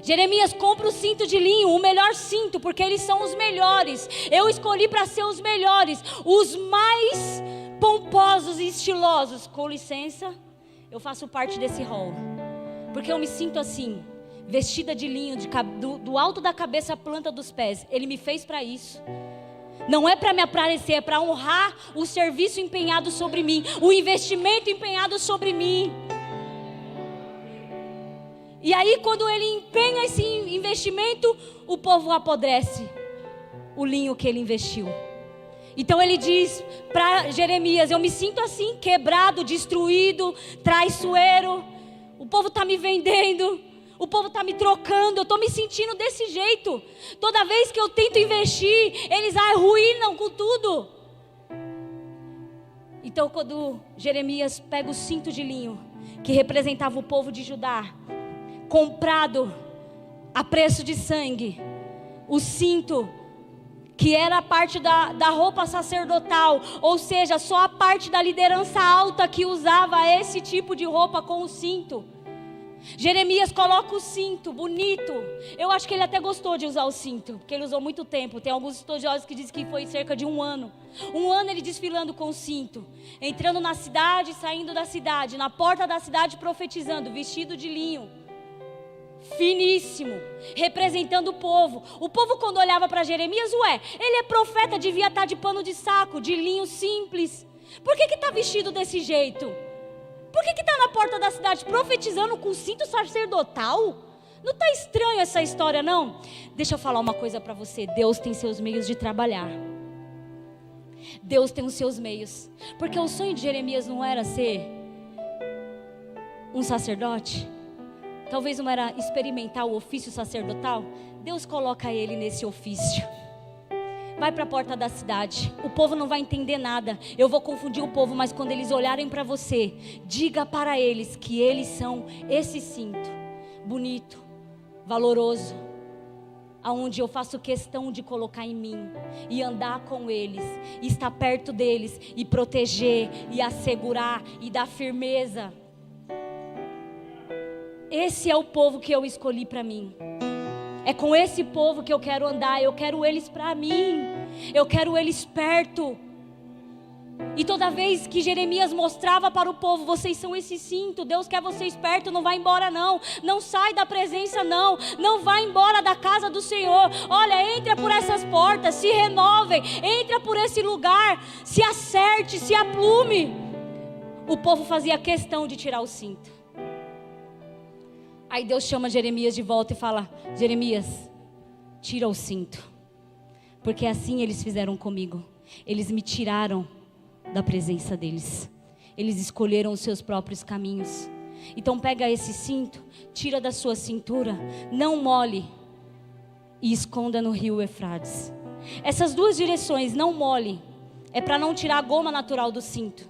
Jeremias, compra o cinto de linho, o melhor cinto, porque eles são os melhores. Eu escolhi para ser os melhores, os mais pomposos e estilosos. Com licença, eu faço parte desse rol, porque eu me sinto assim, vestida de linho, do alto da cabeça à planta dos pés. Ele me fez para isso. Não é para me aparecer, é para honrar o serviço empenhado sobre mim, o investimento empenhado sobre mim. E aí, quando ele empenha esse investimento, o povo apodrece o linho que ele investiu. Então ele diz para Jeremias: eu me sinto assim, quebrado, destruído, traiçoeiro. O povo está me vendendo, o povo está me trocando, eu estou me sentindo desse jeito. Toda vez que eu tento investir, eles arruinam com tudo. Então quando Jeremias pega o cinto de linho, que representava o povo de Judá, comprado a preço de sangue, o cinto, que era a parte da roupa sacerdotal, ou seja, só a parte da liderança alta que usava esse tipo de roupa com o cinto. Jeremias coloca o cinto, bonito. Eu acho que ele até gostou de usar o cinto, porque ele usou muito tempo. Tem alguns estudiosos que dizem que foi cerca de 1 ano. 1 ano ele desfilando com o cinto, entrando na cidade, saindo da cidade, na porta da cidade profetizando, vestido de linho, finíssimo, representando o povo. O povo, quando olhava para Jeremias, ele é profeta, devia estar de pano de saco, de linho simples. Por que está vestido desse jeito? Por que está na porta da cidade profetizando com cinto sacerdotal? Não está estranho essa história, não? Deixa eu falar uma coisa para você: Deus tem seus meios de trabalhar. Deus tem os seus meios. Porque o sonho de Jeremias não era ser um sacerdote, talvez não era experimentar o ofício sacerdotal. Deus coloca ele nesse ofício. Vai para a porta da cidade, o povo não vai entender nada, eu vou confundir o povo, mas quando eles olharem para você, diga para eles que eles são esse cinto, bonito, valoroso, aonde eu faço questão de colocar em mim, e andar com eles, e estar perto deles, e proteger, e assegurar, e dar firmeza. Esse é o povo que eu escolhi para mim. É com esse povo que eu quero andar. Eu quero eles para mim, eu quero eles perto. E toda vez que Jeremias mostrava para o povo: vocês são esse cinto, Deus quer vocês perto, não vai embora não, não sai da presença não, não vai embora da casa do Senhor. Olha, entra por essas portas, se renovem, entra por esse lugar, se acerte, se aplume. O povo fazia questão de tirar o cinto. Aí Deus chama Jeremias de volta e fala: Jeremias, tira o cinto, porque assim eles fizeram comigo. Eles me tiraram da presença deles, eles escolheram os seus próprios caminhos. Então pega esse cinto, tira da sua cintura, não mole, e esconda no rio Eufrates. Essas duas direções, não mole, é para não tirar a goma natural do cinto.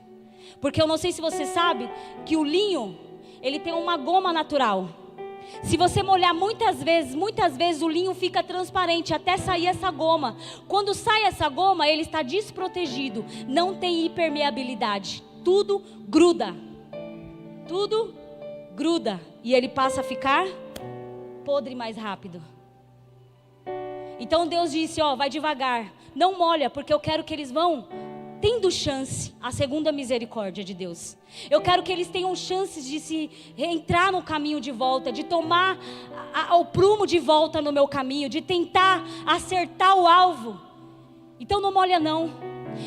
Porque eu não sei se você sabe que o linho, ele tem uma goma natural. Se você molhar muitas vezes o linho fica transparente até sair essa goma. Quando sai essa goma, ele está desprotegido, não tem impermeabilidade, tudo gruda, e ele passa a ficar podre mais rápido. Então Deus disse, vai devagar, não molha, porque eu quero que eles vão tendo chance, a segunda misericórdia de Deus. Eu quero que eles tenham chances de se entrar no caminho de volta, de tomar o prumo de volta no meu caminho, de tentar acertar o alvo. Então não molha não.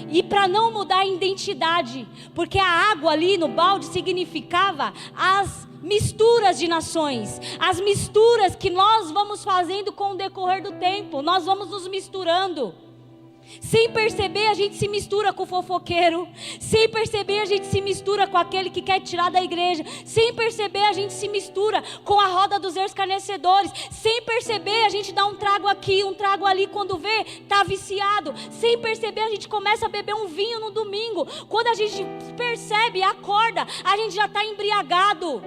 E para não mudar a identidade, porque a água ali no balde significava as misturas de nações, as misturas que nós vamos fazendo com o decorrer do tempo, nós vamos nos misturando. Sem perceber a gente se mistura com o fofoqueiro, sem perceber a gente se mistura com aquele que quer tirar da igreja, sem perceber a gente se mistura com a roda dos escarnecedores, sem perceber a gente dá um trago aqui, um trago ali, quando vê, está viciado, sem perceber a gente começa a beber um vinho no domingo, quando a gente percebe, acorda, a gente já está embriagado.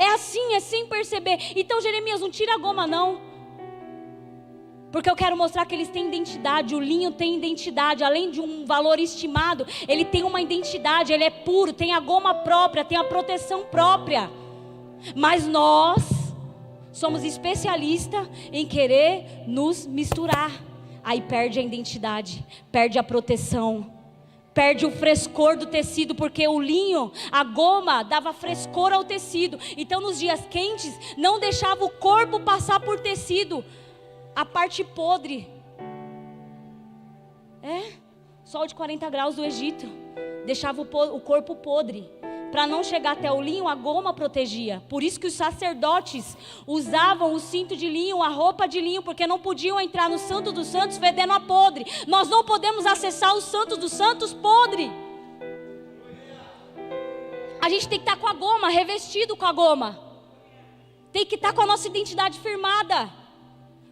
É assim, é sem perceber. Então Jeremias, não tira a goma não, porque eu quero mostrar que eles têm identidade. O linho tem identidade, além de um valor estimado, ele tem uma identidade, ele é puro, tem a goma própria, tem a proteção própria. Mas nós somos especialistas em querer nos misturar. Aí perde a identidade, perde a proteção, perde o frescor do tecido, porque o linho, a goma, dava frescor ao tecido. Então nos dias quentes, não deixava o corpo passar por tecido, a parte podre. Sol de 40 graus do Egito deixava o corpo podre. Para não chegar até o linho, a goma protegia. Por isso que os sacerdotes usavam o cinto de linho, a roupa de linho, porque não podiam entrar no Santo dos Santos fedendo a podre. Nós não podemos acessar o Santo dos Santos podre. A gente tem que estar com a goma, revestido com a goma. Tem que estar com a nossa identidade firmada.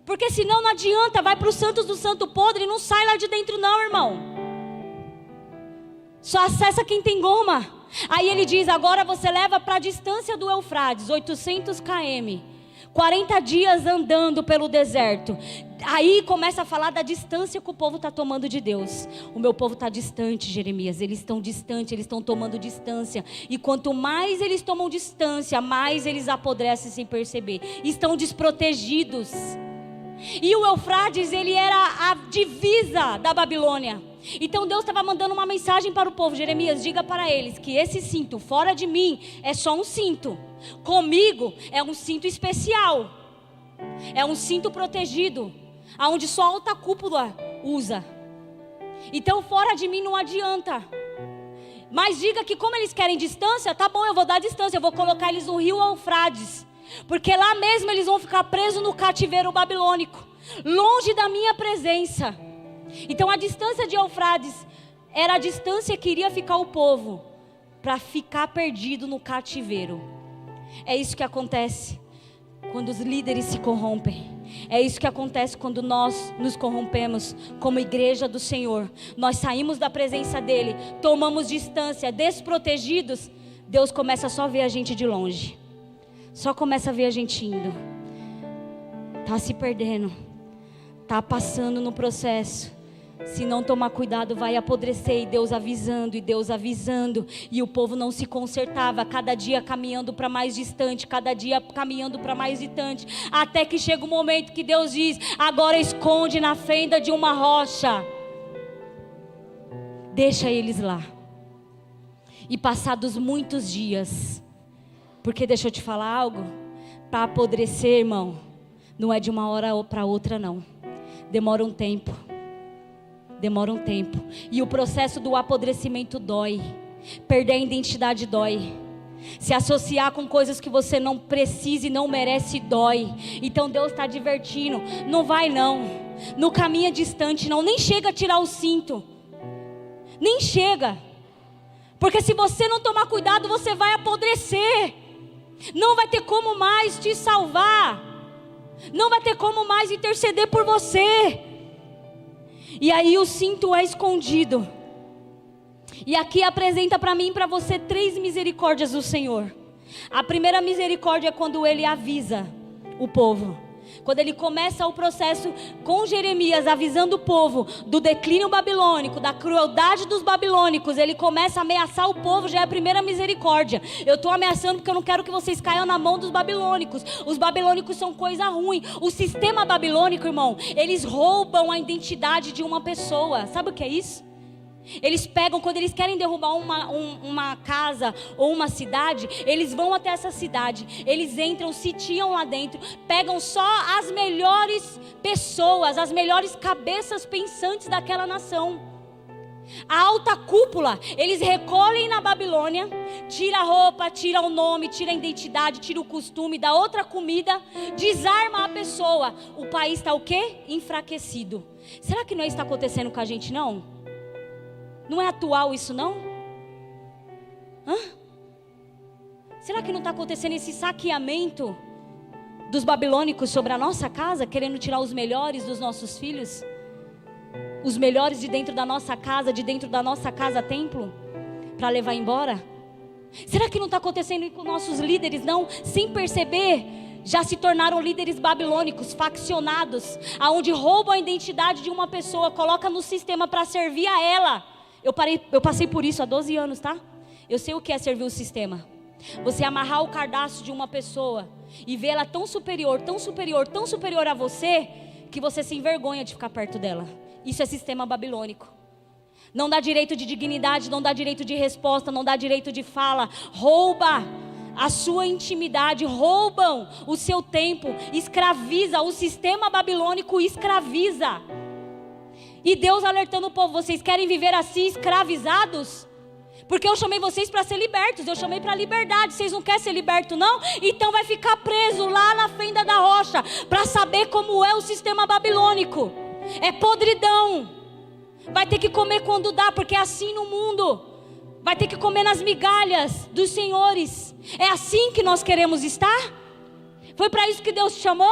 Porque senão não adianta, vai para o Santos do Santo podre e não sai lá de dentro não, irmão. Só acessa quem tem goma. Aí ele diz, agora você leva para a distância do Eufrates, 800 km, 40 dias andando pelo deserto. Aí começa a falar da distância que o povo está tomando de Deus. O meu povo está distante, Jeremias, eles estão distantes, eles estão tomando distância. E quanto mais eles tomam distância, mais eles apodrecem sem perceber. Estão desprotegidos. E o Eufrates, ele era a divisa da Babilônia. Então Deus estava mandando uma mensagem para o povo. Jeremias, diga para eles que esse cinto fora de mim é só um cinto, comigo é um cinto especial, é um cinto protegido, aonde só a alta cúpula usa. Então fora de mim não adianta. Mas diga que como eles querem distância, tá bom, eu vou dar distância, eu vou colocar eles no rio Eufrates, porque lá mesmo eles vão ficar presos no cativeiro babilônico, longe da minha presença. Então a distância de Eufrates era a distância que iria ficar o povo para ficar perdido no cativeiro. É isso que acontece quando os líderes se corrompem. É isso que acontece quando nós nos corrompemos como igreja do Senhor. Nós saímos da presença dEle, tomamos distância, desprotegidos. Deus começa só a ver a gente de longe, só começa a ver a gente indo. Está se perdendo, está passando no processo. Se não tomar cuidado vai apodrecer. E Deus avisando, e o povo não se consertava, cada dia caminhando para mais distante, cada dia caminhando para mais distante, até que chega um momento que Deus diz, agora esconde na fenda de uma rocha, deixa eles lá. E passados muitos dias, porque deixa eu te falar algo, para apodrecer, irmão, não é de uma hora para outra não, demora um tempo. E o processo do apodrecimento dói. Perder a identidade dói. Se associar com coisas que você não precisa e não merece dói. Então Deus está advertindo, não vai não, não caminha distante não, nem chega a tirar o cinto, nem chega, porque se você não tomar cuidado você vai apodrecer. Não vai ter como mais te salvar, não vai ter como mais interceder por você. E aí o cinto é escondido. E aqui apresenta para mim e para você 3 misericórdias do Senhor. A primeira misericórdia é quando Ele avisa o povo. Quando ele começa o processo com Jeremias, avisando o povo do declínio babilônico, da crueldade dos babilônicos, ele começa a ameaçar o povo, já é a primeira misericórdia. Eu estou ameaçando porque eu não quero que vocês caiam na mão dos babilônicos. Os babilônicos são coisa ruim. O sistema babilônico, irmão, eles roubam a identidade de uma pessoa. Sabe o que é isso? Eles pegam, quando eles querem derrubar uma casa ou uma cidade, eles vão até essa cidade, eles entram, sitiam lá dentro, pegam só as melhores pessoas, as melhores cabeças pensantes daquela nação. A alta cúpula, eles recolhem na Babilônia, tira a roupa, tira o nome, tira a identidade, tira o costume, dá outra comida, desarma a pessoa. O país está o quê? Enfraquecido. Será que não é isso que está acontecendo com a gente, não? Não é atual isso, não? Será que não está acontecendo esse saqueamento dos babilônicos sobre a nossa casa, querendo tirar os melhores dos nossos filhos? Os melhores de dentro da nossa casa, de dentro da nossa casa templo, para levar embora? Será que não está acontecendo com nossos líderes, não? Sem perceber, já se tornaram líderes babilônicos, faccionados, aonde roubam a identidade de uma pessoa, coloca no sistema para servir a ela. Eu passei por isso há 12 anos, tá? Eu sei o que é servir o sistema. Você amarrar o cadastro de uma pessoa e ver ela tão superior, tão superior, tão superior a você, que você se envergonha de ficar perto dela. Isso é sistema babilônico. Não dá direito de dignidade, não dá direito de resposta, não dá direito de fala. Rouba a sua intimidade, roubam o seu tempo, escraviza. O sistema babilônico escraviza. E Deus alertando o povo: vocês querem viver assim, escravizados? Porque eu chamei vocês para ser libertos, eu chamei para liberdade. Vocês não querem ser libertos, não? Então vai ficar preso lá na fenda da rocha, para saber como é o sistema babilônico. É podridão. Vai ter que comer quando dá, porque é assim no mundo. Vai ter que comer nas migalhas dos senhores. É assim que nós queremos estar? Foi para isso que Deus te chamou?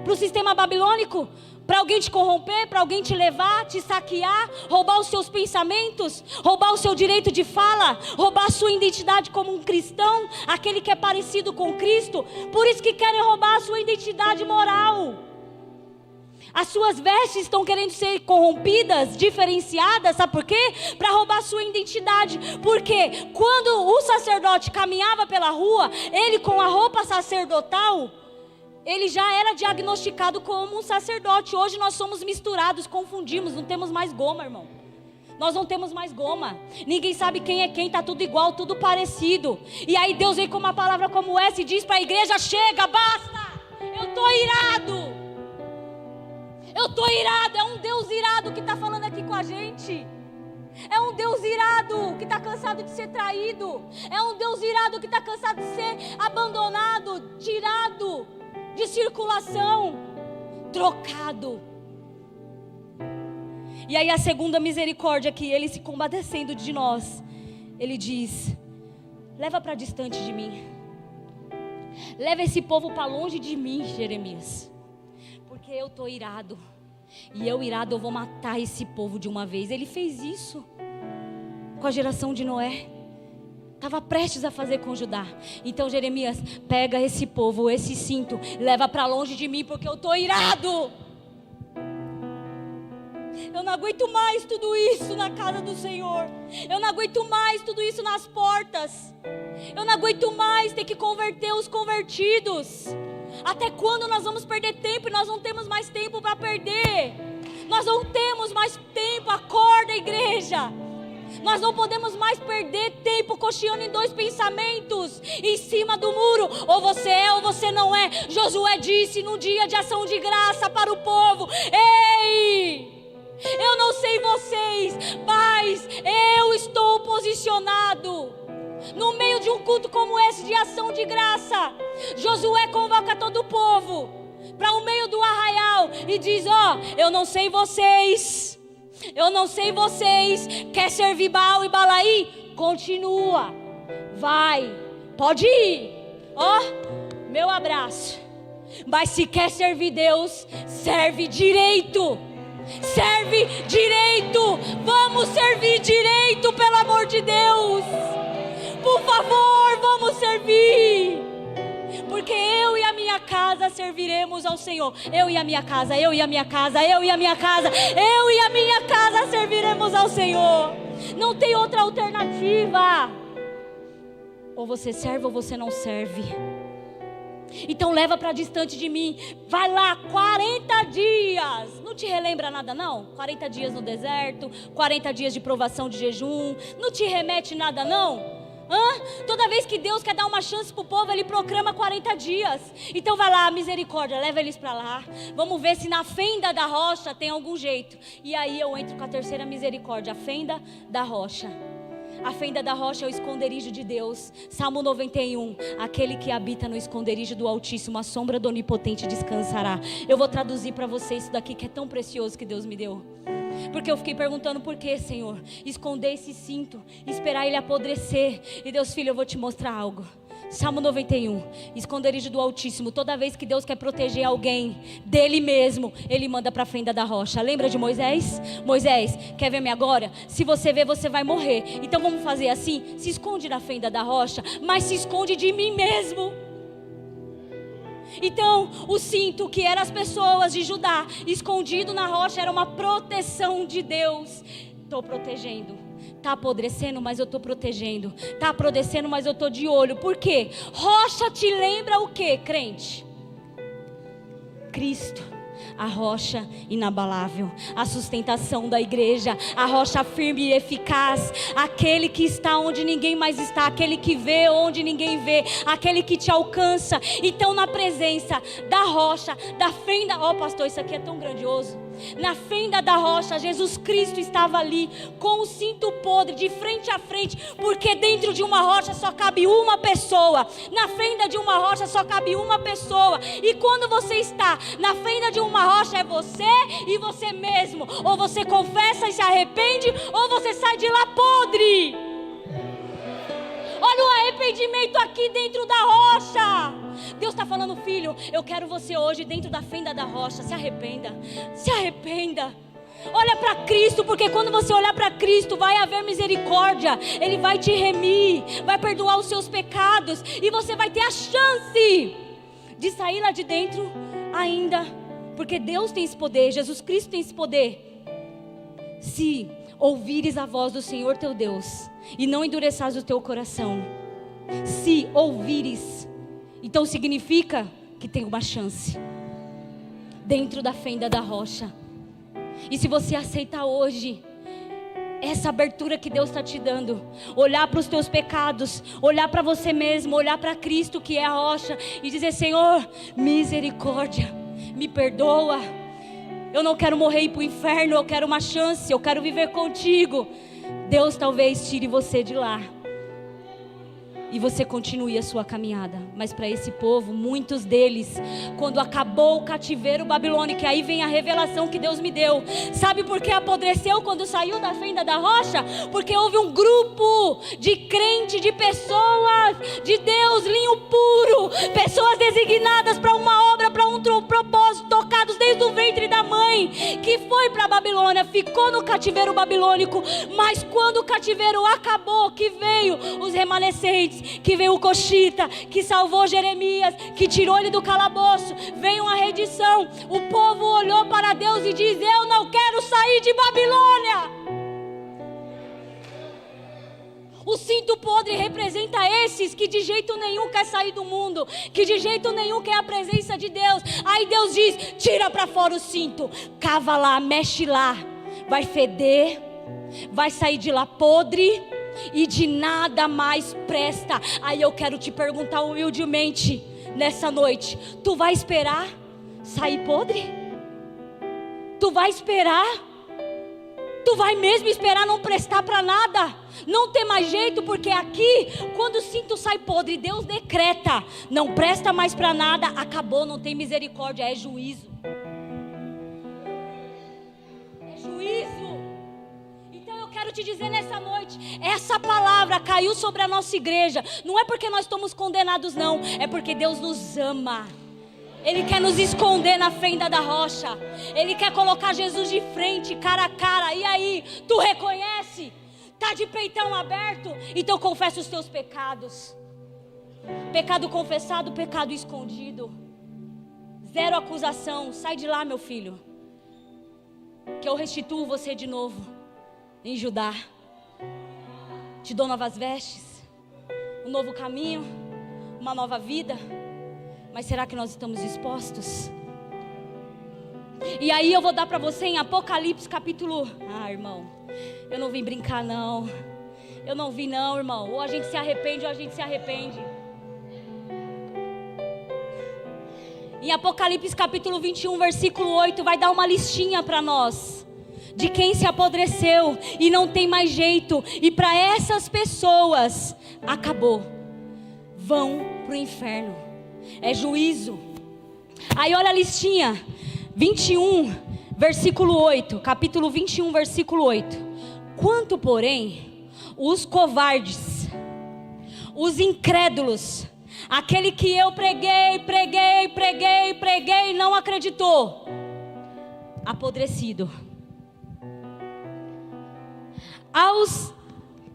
Para o sistema babilônico? Para alguém te corromper, para alguém te levar, te saquear, roubar os seus pensamentos, roubar o seu direito de fala, roubar a sua identidade como um cristão, aquele que é parecido com Cristo. Por isso que querem roubar a sua identidade moral. As suas vestes estão querendo ser corrompidas, diferenciadas, sabe por quê? Para roubar a sua identidade. Porque quando o sacerdote caminhava pela rua, ele com a roupa sacerdotal, ele já era diagnosticado como um sacerdote. Hoje nós somos misturados, confundimos, não temos mais goma, irmão. Nós não temos mais goma. Ninguém sabe quem é quem, está tudo igual, tudo parecido. E aí Deus vem com uma palavra como essa e diz para a igreja: chega, basta, eu estou irado. Eu estou irado. É um Deus irado que está falando aqui com a gente. É um Deus irado que está cansado de ser traído. É um Deus irado que está cansado de ser abandonado, tirado de circulação, trocado. E aí a segunda misericórdia aqui, ele se compadecendo de nós, ele diz: leva para distante de mim, leva esse povo para longe de mim, Jeremias, porque eu estou irado, e eu irado eu vou matar esse povo de uma vez. Ele fez isso com a geração de Noé, estava prestes a fazer com Judá. Então Jeremias, pega esse povo, esse cinto, leva para longe de mim, porque eu estou irado. Eu não aguento mais tudo isso na casa do Senhor. Eu não aguento mais tudo isso nas portas. Eu não aguento mais ter que converter os convertidos. Até quando nós vamos perder tempo? E nós não temos mais tempo para perder. Nós não temos mais tempo. Acorda, igreja. Nós não podemos mais perder tempo cocheando em dois pensamentos em cima do muro. Ou você é ou você não é. Josué disse no dia de ação de graça para o povo: ei, eu não sei vocês, mas eu estou posicionado. No meio de um culto como esse de ação de graça, Josué convoca todo o povo para o meio do arraial e diz: ó, eu não sei vocês, eu não sei vocês, quer servir Baal e Balaí? Continua, vai, pode ir, ó, meu abraço. Mas se quer servir Deus, serve direito. Serve direito. Vamos servir direito, pelo amor de Deus. Por favor, vamos servir. Porque eu e a minha minha casa serviremos ao Senhor. Eu e a minha casa, eu e a minha casa, eu e a minha casa, eu e a minha casa serviremos ao Senhor. Não tem outra alternativa. Ou você serve ou você não serve. Então leva para distante de mim. Vai lá, 40 dias. Não te relembra nada não? 40 dias no deserto, 40 dias de provação de jejum. Não te remete nada não? Toda vez que Deus quer dar uma chance para o povo, Ele proclama 40 dias. Então vai lá, misericórdia, leva eles para lá. Vamos ver se na fenda da rocha tem algum jeito. E aí eu entro com a terceira misericórdia, a fenda da rocha. A fenda da rocha é o esconderijo de Deus. Salmo 91. Aquele que habita no esconderijo do Altíssimo, a sombra do Onipotente descansará. Eu vou traduzir para você isso daqui que é tão precioso que Deus me deu. Porque eu fiquei perguntando por que, Senhor, esconder esse cinto, esperar ele apodrecer. E Deus, filho, eu vou te mostrar algo. Salmo 91, esconderijo do Altíssimo. Toda vez que Deus quer proteger alguém dele mesmo, Ele manda para a fenda da rocha. Lembra de Moisés? Moisés, quer ver-me agora? Se você ver, você vai morrer. Então vamos fazer assim, se esconde na fenda da rocha, mas se esconde de mim mesmo. Então o cinto, que era as pessoas de Judá, escondido na rocha, era uma proteção de Deus. Estou protegendo. Está apodrecendo, mas eu estou protegendo. Está apodrecendo, mas eu estou de olho. Por quê? Rocha te lembra o quê, crente? Cristo. A rocha inabalável, a sustentação da igreja, a rocha firme e eficaz, aquele que está onde ninguém mais está, aquele que vê onde ninguém vê, aquele que te alcança. Então na presença da rocha, da fenda, pastor, isso aqui é tão grandioso. Na fenda da rocha, Jesus Cristo estava ali com o cinto podre, de frente a frente, porque dentro de uma rocha só cabe uma pessoa. Na fenda de uma rocha só cabe uma pessoa. E quando você está na fenda de uma rocha, é você e você mesmo. Ou você confessa e se arrepende, ou você sai de lá podre. Olha o arrependimento aqui dentro da rocha. Deus está falando, filho, eu quero você hoje dentro da fenda da rocha. Se arrependa, se arrependa. Olha para Cristo, porque quando você olhar para Cristo, vai haver misericórdia. Ele vai te remir, vai perdoar os seus pecados, e você vai ter a chance de sair lá de dentro ainda, porque Deus tem esse poder, Jesus Cristo tem esse poder. Se ouvires a voz do Senhor teu Deus e não endureças o teu coração. Se ouvires, então significa que tem uma chance dentro da fenda da rocha. E se você aceitar hoje essa abertura que Deus está te dando, olhar para os teus pecados, olhar para você mesmo, olhar para Cristo que é a rocha, e dizer, Senhor, misericórdia, me perdoa. Eu não quero morrer e ir para o inferno, eu quero uma chance, eu quero viver contigo. Deus talvez tire você de lá e você continue a sua caminhada. Mas para esse povo, muitos deles, quando acabou o cativeiro babilônico, que aí vem a revelação que Deus me deu. Sabe por que apodreceu quando saiu da fenda da rocha? Porque houve um grupo de crente, de pessoas de Deus, linho puro, pessoas designadas para uma obra, para um propósito, tocados desde o ventre da mãe, que foi para a Babilônia, ficou no cativeiro babilônico. Mas quando o cativeiro acabou, que veio os remanescentes, que veio o Coxita, que salvou Jeremias, que tirou ele do calabouço, veio a redição. O povo olhou para Deus e diz, eu não quero sair de Babilônia. O cinto podre representa esses que de jeito nenhum quer sair do mundo, que de jeito nenhum quer a presença de Deus. Aí Deus diz, tira para fora o cinto, cava lá, mexe lá, vai feder, vai sair de lá podre e de nada mais presta. Aí eu quero te perguntar humildemente nessa noite, tu vai esperar sair podre? Tu vai esperar? Tu vai mesmo esperar não prestar para nada? Não ter mais jeito? Porque aqui, quando o cinto sai podre, Deus decreta, não presta mais para nada, acabou, não tem misericórdia, é juízo. É juízo. Quero te dizer nessa noite, essa palavra caiu sobre a nossa igreja, não é porque nós estamos condenados não, é porque Deus nos ama. Ele quer nos esconder na fenda da rocha, Ele quer colocar Jesus de frente, cara a cara. E aí, tu reconhece? Está de peitão aberto? Então confessa os teus pecados. Pecado confessado, pecado escondido. zero acusação. Sai de lá, meu filho, que eu restituo você de novo em Judá. Te dou novas vestes, um novo caminho, uma nova vida. Mas será que nós estamos dispostos? E aí eu vou dar para você em Apocalipse capítulo... irmão, eu não vim brincar não. Eu não vim não, irmão. Ou a gente se arrepende ou a gente se arrepende. Em Apocalipse capítulo 21, versículo 8, vai dar uma listinha para nós de quem se apodreceu e não tem mais jeito. E para essas pessoas, acabou. Vão para o inferno. É juízo. Aí olha a listinha. 21, versículo 8. Capítulo 21, versículo 8. Quanto, porém, os covardes, os incrédulos, aquele que eu preguei e não acreditou, apodrecido. Aos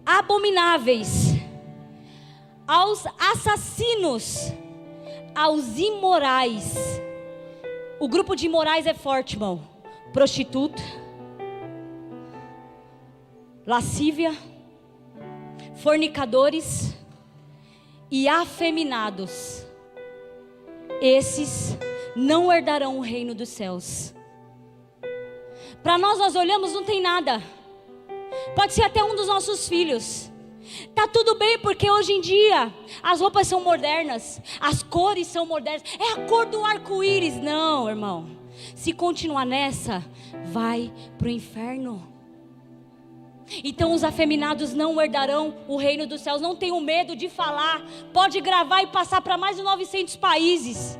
abomináveis, aos assassinos, aos imorais. O grupo de imorais é forte, irmão. Prostituta, lascívia, fornicadores e afeminados. Esses não herdarão o reino dos céus. Para nós olhamos, não tem nada. Pode ser até um dos nossos filhos. Tá tudo bem, porque hoje em dia as roupas são modernas, as cores são modernas. É a cor do arco-íris. Não, irmão. Se continuar nessa, vai pro inferno. Então os afeminados não herdarão o reino dos céus. Não tenham medo de falar. Pode gravar e passar para mais de 900 países.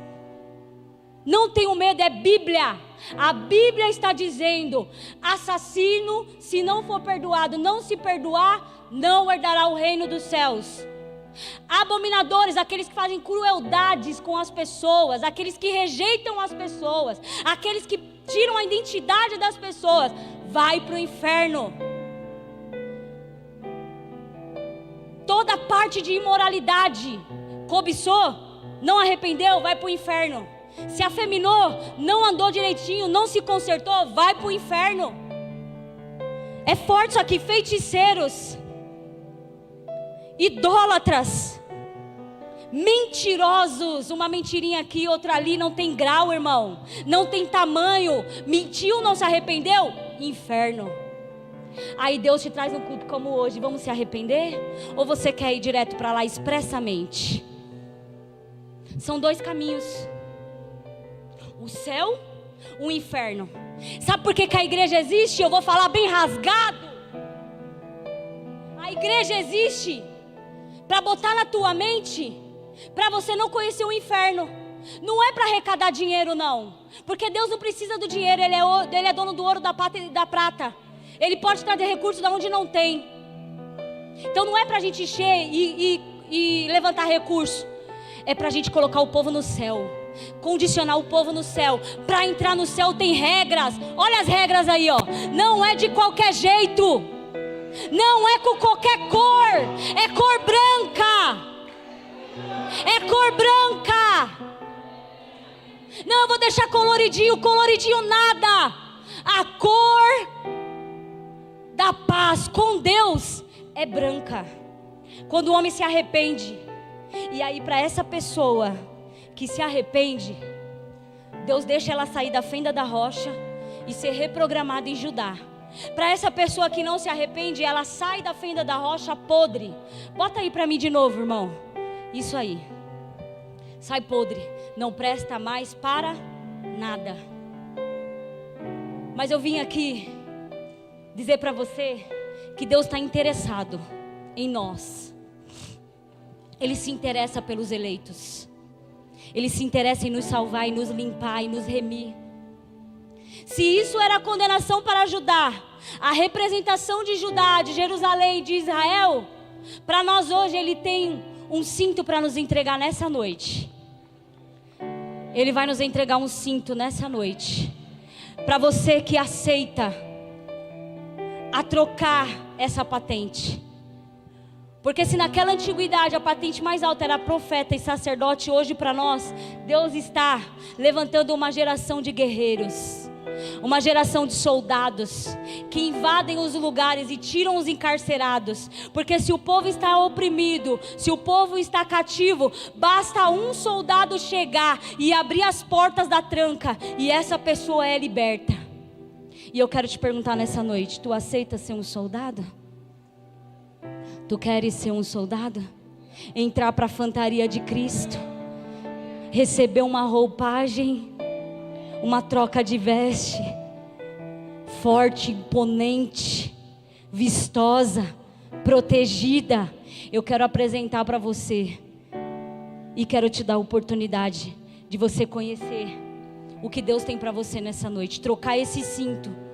Não tenham medo, é Bíblia. A Bíblia está dizendo: assassino, se não for perdoado, não se perdoar, não herdará o reino dos céus. Abominadores, aqueles que fazem crueldades com as pessoas, aqueles que rejeitam as pessoas, aqueles que tiram a identidade das pessoas, vai para o inferno. Toda parte de imoralidade, cobiçou, não arrependeu, vai para o inferno. Se afeminou, não andou direitinho, não se consertou, vai para o inferno. É forte isso aqui. Feiticeiros, idólatras, mentirosos. Uma mentirinha aqui, outra ali, não tem grau, irmão. Não tem tamanho. Mentiu, não se arrependeu? Inferno. Aí Deus te traz um culto como hoje. Vamos se arrepender? Ou você quer ir direto para lá expressamente? São dois caminhos: o céu, o inferno. Sabe por que a igreja existe? Eu vou falar bem rasgado. A igreja existe para botar na tua mente, para você não conhecer o inferno. Não é para arrecadar dinheiro, não. Porque Deus não precisa do dinheiro. Ele é dono do ouro, da prata. Ele pode trazer recursos de onde não tem. Então não é para a gente encher e levantar recurso. É para a gente colocar o povo no céu. Condicionar o povo no céu. Para entrar no céu tem regras. Olha as regras aí, ó. Não é de qualquer jeito. Não é com qualquer cor. É cor branca. É cor branca. Não, eu vou deixar coloridinho. Coloridinho nada. A cor da paz com Deus é branca. Quando o homem se arrepende. E aí para essa pessoa que se arrepende, Deus deixa ela sair da fenda da rocha e ser reprogramada em Judá. Para essa pessoa que não se arrepende, ela sai da fenda da rocha podre. Bota aí para mim de novo, irmão. Isso aí. Sai podre. Não presta mais para nada. Mas eu vim aqui dizer para você que Deus está interessado em nós. Ele se interessa pelos eleitos. Ele se interessa em nos salvar, em nos limpar, em nos remir. Se isso era a condenação para Judá, a representação de Judá, de Jerusalém, de Israel, para nós hoje Ele tem um cinto para nos entregar nessa noite. Ele vai nos entregar um cinto nessa noite. Para você que aceita a trocar essa patente. Porque se naquela antiguidade a patente mais alta era profeta e sacerdote, hoje para nós, Deus está levantando uma geração de guerreiros, uma geração de soldados que invadem os lugares e tiram os encarcerados. Porque se o povo está oprimido, se o povo está cativo, basta um soldado chegar e abrir as portas da tranca e essa pessoa é liberta. E eu quero te perguntar nessa noite: tu aceita ser um soldado? Tu queres ser um soldado? Entrar para a fantaria de Cristo, receber uma roupagem, uma troca de veste, forte, imponente, vistosa, protegida. Eu quero apresentar para você e quero te dar a oportunidade de você conhecer o que Deus tem para você nessa noite. Trocar esse cinto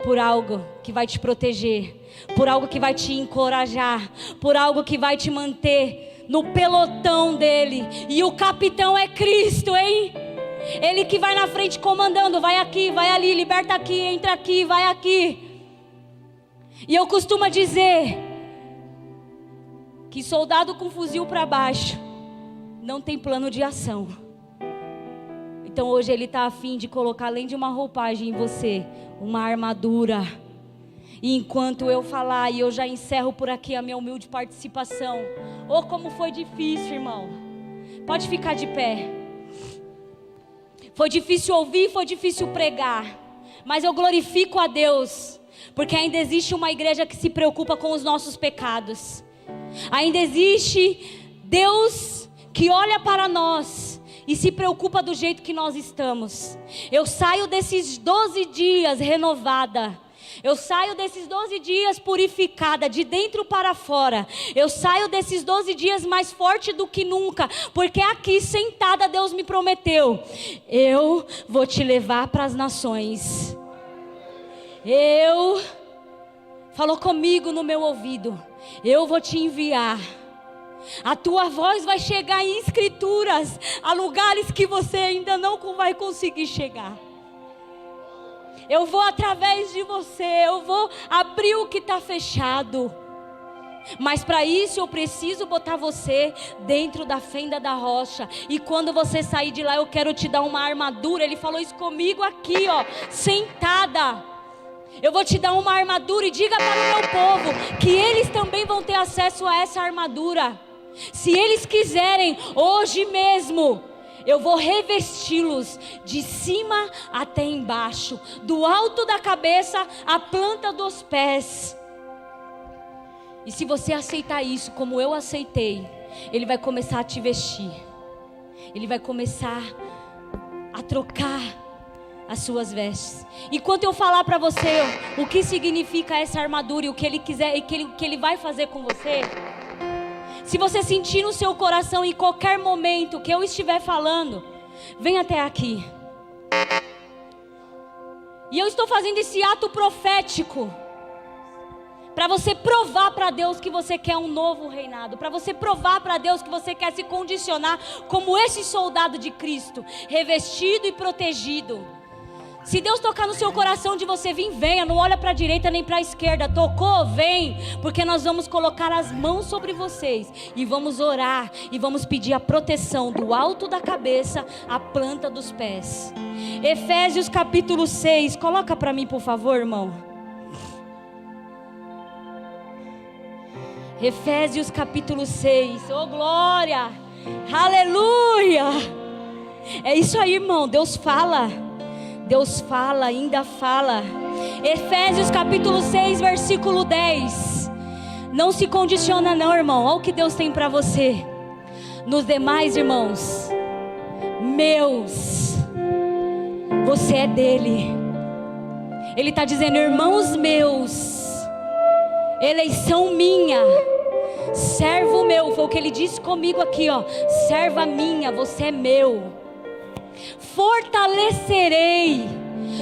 por algo que vai te proteger, por algo que vai te encorajar, por algo que vai te manter no pelotão dele. E o capitão é Cristo, hein? Ele que vai na frente comandando: vai aqui, vai ali, liberta aqui, entra aqui, vai aqui. E eu costumo dizer que soldado com fuzil para baixo não tem plano de ação. Então hoje ele está a fim de colocar, além de uma roupagem em você, uma armadura. E enquanto eu falar, e eu já encerro por aqui a minha humilde participação. Oh, como foi difícil, irmão. Pode ficar de pé. Foi difícil ouvir, foi difícil pregar, mas eu glorifico a Deus, porque ainda existe uma igreja que se preocupa com os nossos pecados. Ainda existe Deus que olha para nós e se preocupa do jeito que nós estamos. Eu saio desses 12 dias renovada. Eu saio desses 12 dias purificada, de dentro para fora. Eu saio desses 12 dias mais forte do que nunca. Porque aqui sentada Deus me prometeu: eu vou te levar para as nações. Falou comigo no meu ouvido: eu vou te enviar. A tua voz vai chegar em escrituras, a lugares que você ainda não vai conseguir chegar. Eu vou através de você, eu vou abrir o que está fechado. Mas para isso eu preciso botar você dentro da fenda da rocha. E quando você sair de lá, eu quero te dar uma armadura. Ele falou isso comigo aqui, ó, sentada. Eu vou te dar uma armadura e diga para o meu povo que eles também vão ter acesso a essa armadura. Se eles quiserem, hoje mesmo, eu vou revesti-los de cima até embaixo, do alto da cabeça à planta dos pés. E se você aceitar isso como eu aceitei, Ele vai começar a te vestir. Ele vai começar a trocar as suas vestes. Enquanto eu falar para você o que significa essa armadura e o que Ele quiser e o que Ele vai fazer com você, se você sentir no seu coração em qualquer momento que eu estiver falando, vem até aqui. E eu estou fazendo esse ato profético para você provar para Deus que você quer um novo reinado, para você provar para Deus que você quer se condicionar como esse soldado de Cristo, revestido e protegido. Se Deus tocar no seu coração de você vir, venha, não olha para a direita nem para a esquerda. Tocou, vem, porque nós vamos colocar as mãos sobre vocês e vamos orar e vamos pedir a proteção do alto da cabeça à planta dos pés. Efésios capítulo 6, coloca para mim por favor, irmão. Efésios capítulo 6, oh glória, aleluia. É isso aí, irmão, Deus fala, ainda fala. Efésios capítulo 6, versículo 10. Não se condiciona não, irmão. Olha o que Deus tem para você. Nos demais, irmãos, meus, você é dele. Ele está dizendo: irmãos meus, eleição minha, servo meu. Foi o que ele disse comigo aqui, ó. Serva minha, você é meu. Fortalecerei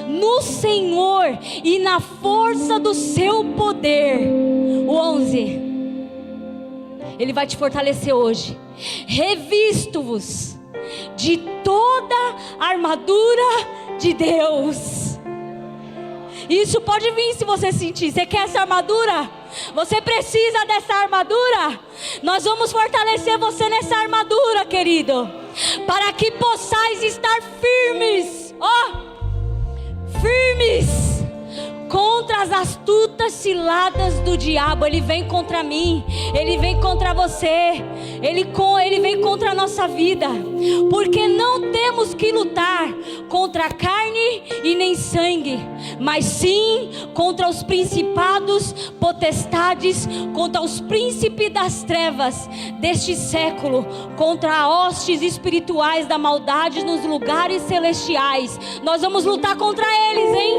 no Senhor e na força do seu poder. O 11. Ele vai te fortalecer hoje. Revisto-vos de toda a armadura de Deus. Isso pode vir se você sentir. Você quer essa armadura? Você precisa dessa armadura? Nós vamos fortalecer você nessa armadura, querido, para que possais estar firmes, firmes contra as astutas ciladas do diabo. Ele vem contra mim, ele vem contra você, ele vem contra a nossa vida, porque não temos que lutar contra carne e nem sangue, mas sim contra os principados, potestades, contra os príncipes das trevas deste século, contra hostes espirituais da maldade nos lugares celestiais. Nós vamos lutar contra eles, hein?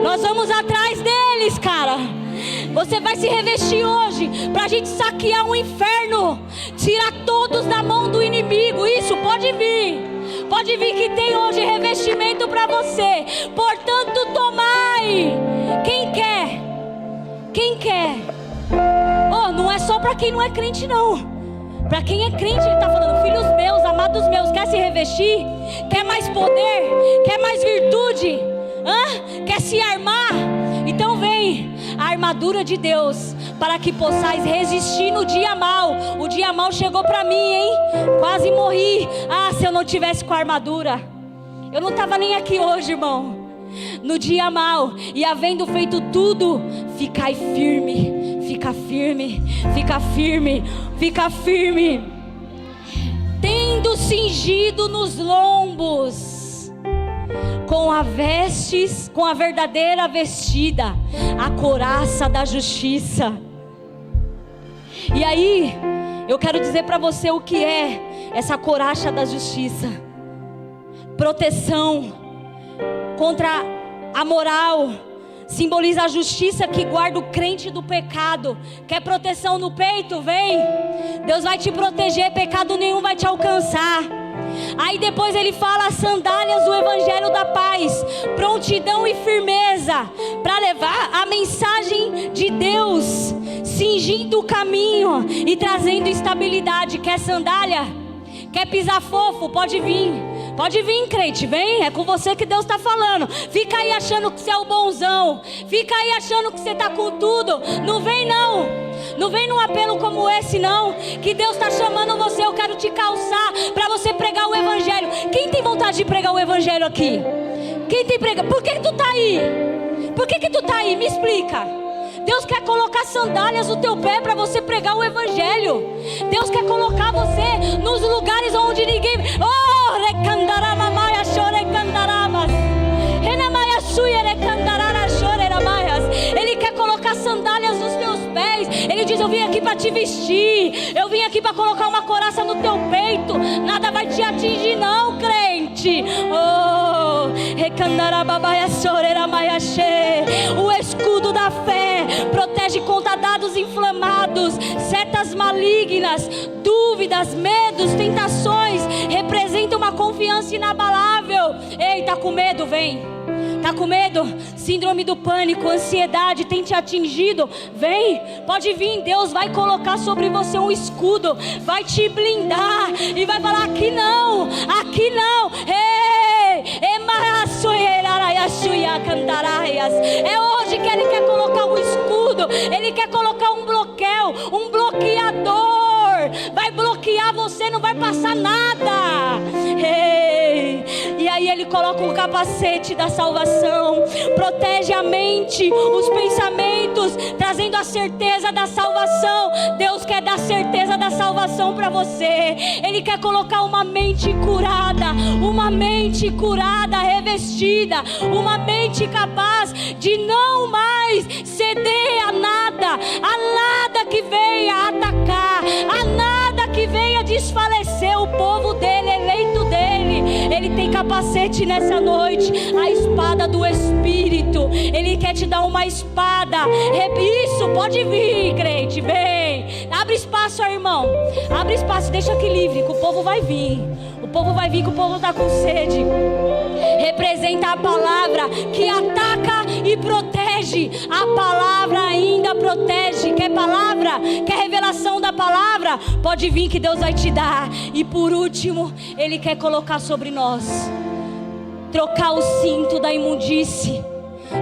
Nós vamos atrás deles, cara. Você vai se revestir hoje pra gente saquear o inferno, tirar todos da mão do inimigo. Isso, pode vir que tem hoje revestimento pra você. Portanto, tomai. Quem quer? Não é só pra quem não é crente, não. Para quem é crente, ele está falando: filhos meus, amados meus, quer se revestir? Quer mais poder? Quer mais virtude? Quer se armar? Então vem a armadura de Deus, para que possais resistir no dia mau. O dia mau chegou para mim, hein? Quase morri. Se eu não tivesse com a armadura, eu não estava nem aqui hoje, irmão. No dia mau, e havendo feito tudo, ficai firme. Fica firme, fica firme, fica firme, tendo cingido nos lombos com a verdadeira vestida, a couraça da justiça. E aí, eu quero dizer para você o que é essa couraça da justiça: proteção contra a moral, simboliza a justiça que guarda o crente do pecado. Quer proteção no peito? Vem, Deus vai te proteger, pecado nenhum vai te alcançar. Aí depois ele fala: as sandálias do evangelho da paz, prontidão e firmeza para levar a mensagem de Deus, cingindo o caminho e trazendo estabilidade. Quer sandália? Quer pisar fofo? Pode vir, crente, vem, é com você que Deus está falando. Fica aí achando que você é o bonzão, fica aí achando que você está com tudo. Não vem num apelo como esse não, que Deus está chamando você. Eu quero te calçar para você pregar o evangelho. Quem tem vontade de pregar o evangelho aqui? Quem tem pregar? Por que tu está aí? Por que tu está aí? Me explica. Deus quer colocar sandálias no teu pé para você pregar o evangelho. Deus quer colocar você nos lugares onde ninguém... Ele quer colocar sandálias nos teus pés. Ele diz: eu vim aqui para te vestir, eu vim aqui para colocar uma couraça no teu peito. Nada vai te atingir não, crente. O escudo da fé protege contra dados inflamados, setas malignas, dúvidas, medos, tentações. Representa uma confiança inabalável. Ei, tá com medo? Vem. Tá com medo? Síndrome do pânico, ansiedade tem te atingido? Vem, pode vir. Deus vai colocar sobre você um escudo, vai te blindar e vai falar: aqui não, aqui não. É hoje que Ele quer colocar um escudo, Ele quer colocar um bloqueador. Vai bloquear você, não vai passar nada. E aí Ele coloca um capacete da salvação, protege a mente, os pensamentos, trazendo a certeza da salvação. Deus quer dar certeza da salvação para você. Ele quer colocar uma mente curada, revestida, uma mente capaz de não mais ceder a nada que venha atacar, a nada que venha desfalecer o povo dele, eleito dele. Ele tem capacete nessa noite, a espada do Espírito. Ele quer te dar uma espada. Isso, pode vir, crente, vem. Abre espaço, irmão, abre espaço, deixa aqui livre, que o povo vai vir. O povo vai vir, que o povo está com sede. Representa a palavra que ataca e protege. A palavra ainda protege. Quer palavra? Quer revelação da palavra? Pode vir que Deus vai te dar. E por último, Ele quer colocar sobre nós, trocar o cinto da imundície.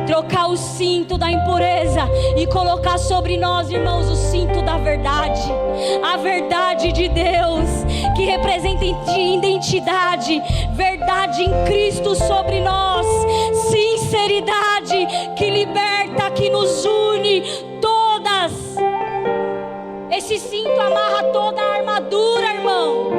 trocar o cinto da impureza e colocar sobre nós, irmãos, o cinto da verdade, a verdade de Deus, que representa identidade, verdade em Cristo sobre nós, sinceridade que liberta, que nos une todas. Esse cinto amarra toda a armadura, irmão.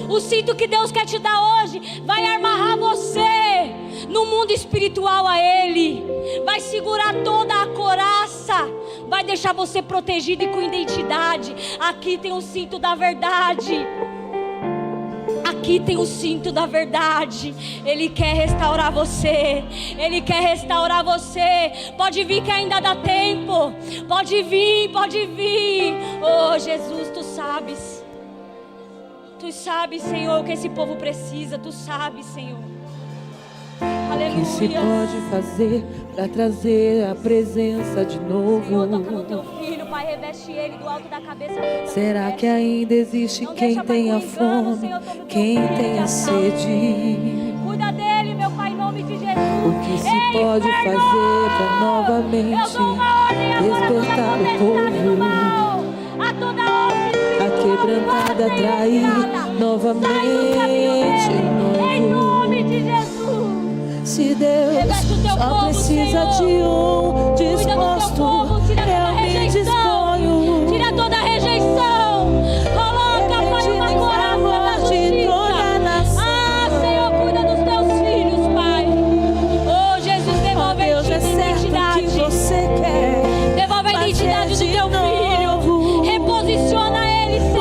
O cinto que Deus quer te dar hoje vai amarrar você no mundo espiritual a Ele, vai segurar toda a couraça, vai deixar você protegido e com identidade. Aqui tem o cinto da verdade. Aqui tem o cinto da verdade. Ele quer restaurar você. Ele quer restaurar você. Pode vir que ainda dá tempo. Pode vir, pode vir. Oh Jesus, tu sabes. Tu sabes, Senhor, o que esse povo precisa. Tu sabes, Senhor. Aleluia. O que se pode fazer para trazer a presença de novo? Senhor, toca no teu filho, Pai, reveste ele do alto da cabeça. Será que ainda existe quem tenha fome, quem tenha sede? Cuida dele, meu Pai, em nome de Jesus. O que se pode fazer para novamente despertar o povo? A toda ordem, a quebrantada atrair novamente em nome de Jesus. Se Deus só precisa de um disposto, realmente disponho. Tira toda a rejeição. Coloca, Pai, uma coraça da justiça. Ah, Senhor, cuida dos teus filhos, Pai. Oh, Jesus, devolve a identidade. Você quer. Devolve a identidade do teu filho. Reposiciona ele, Senhor.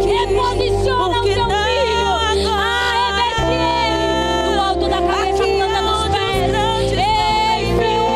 Reposiciona o teu filho. Ah, reveste ele do alto da cabeça, planta nos pés. Ei, filho,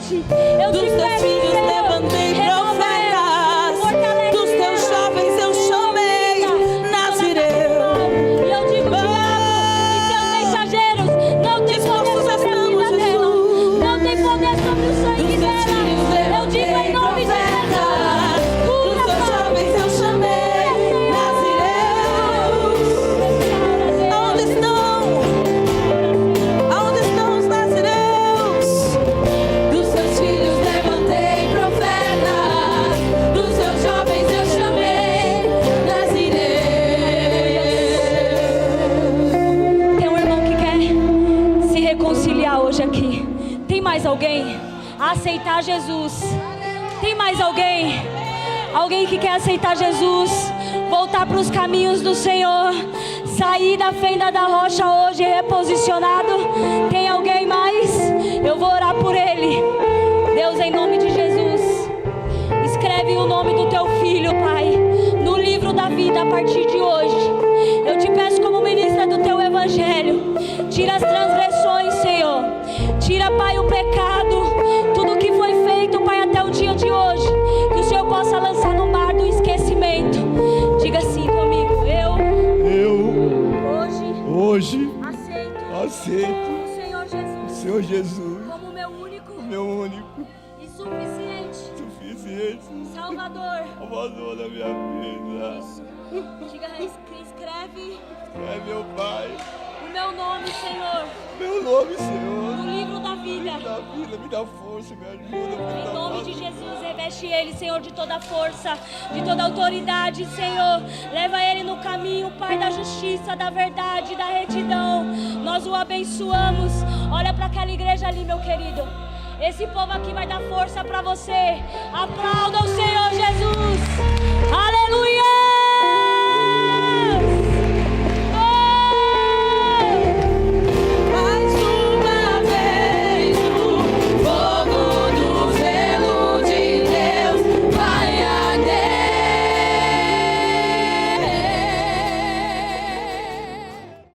hoje. Eu Dos te teus peço, filhos Senhor, levantei renova eles, profetas, fortalece dos teus eles. jovens eu chamei Nazireu. E eu digo, diabo e seus mensageiros, não tem poder sobre a vida dela, não tem poder sobre o sangue dela. Eu digo em nome de Jesus, cura, Dos teus jovens eu chamei Nazireu. Aonde estão? Aonde estão os nazireus? Dos seus filhos levantei profetas, dos seus jovens eu chamei Nazireu. Tem um irmão que quer se reconciliar hoje aqui. Tem mais alguém a aceitar Jesus? Tem mais alguém? Alguém que quer aceitar Jesus, voltar para os caminhos do Senhor, sair da fenda da rocha hoje reposicionado? Tem alguém mais? Eu vou orar por ele. Deus, em nome de Jesus, escreve o nome do teu filho, Pai, no livro da vida a partir de hoje. Eu te peço como ministra do teu evangelho, tira as transgressões, Senhor. Tira, Pai, o pecado, tudo que foi feito, Pai, até o dia de hoje. Que o Senhor possa lançar no mar do esquecimento. Diga assim comigo: hoje aceito aceito o Senhor Jesus o Senhor Jesus como meu único meu único, e suficiente suficiente Salvador. Salvador da minha vida. Isso. Diga, escreve É meu Pai, o meu nome, Senhor, meu nome, Senhor. no livro da vida. Da vida, me dá força, me ajuda. Em nome de Jesus, reveste ele, Senhor, de toda força, de toda autoridade, Senhor. Leva ele no caminho, Pai, da justiça, da verdade, da retidão. Nós o abençoamos. Olha para aquela igreja ali, meu querido. Esse povo aqui vai dar força para você. Aplauda o Senhor Jesus.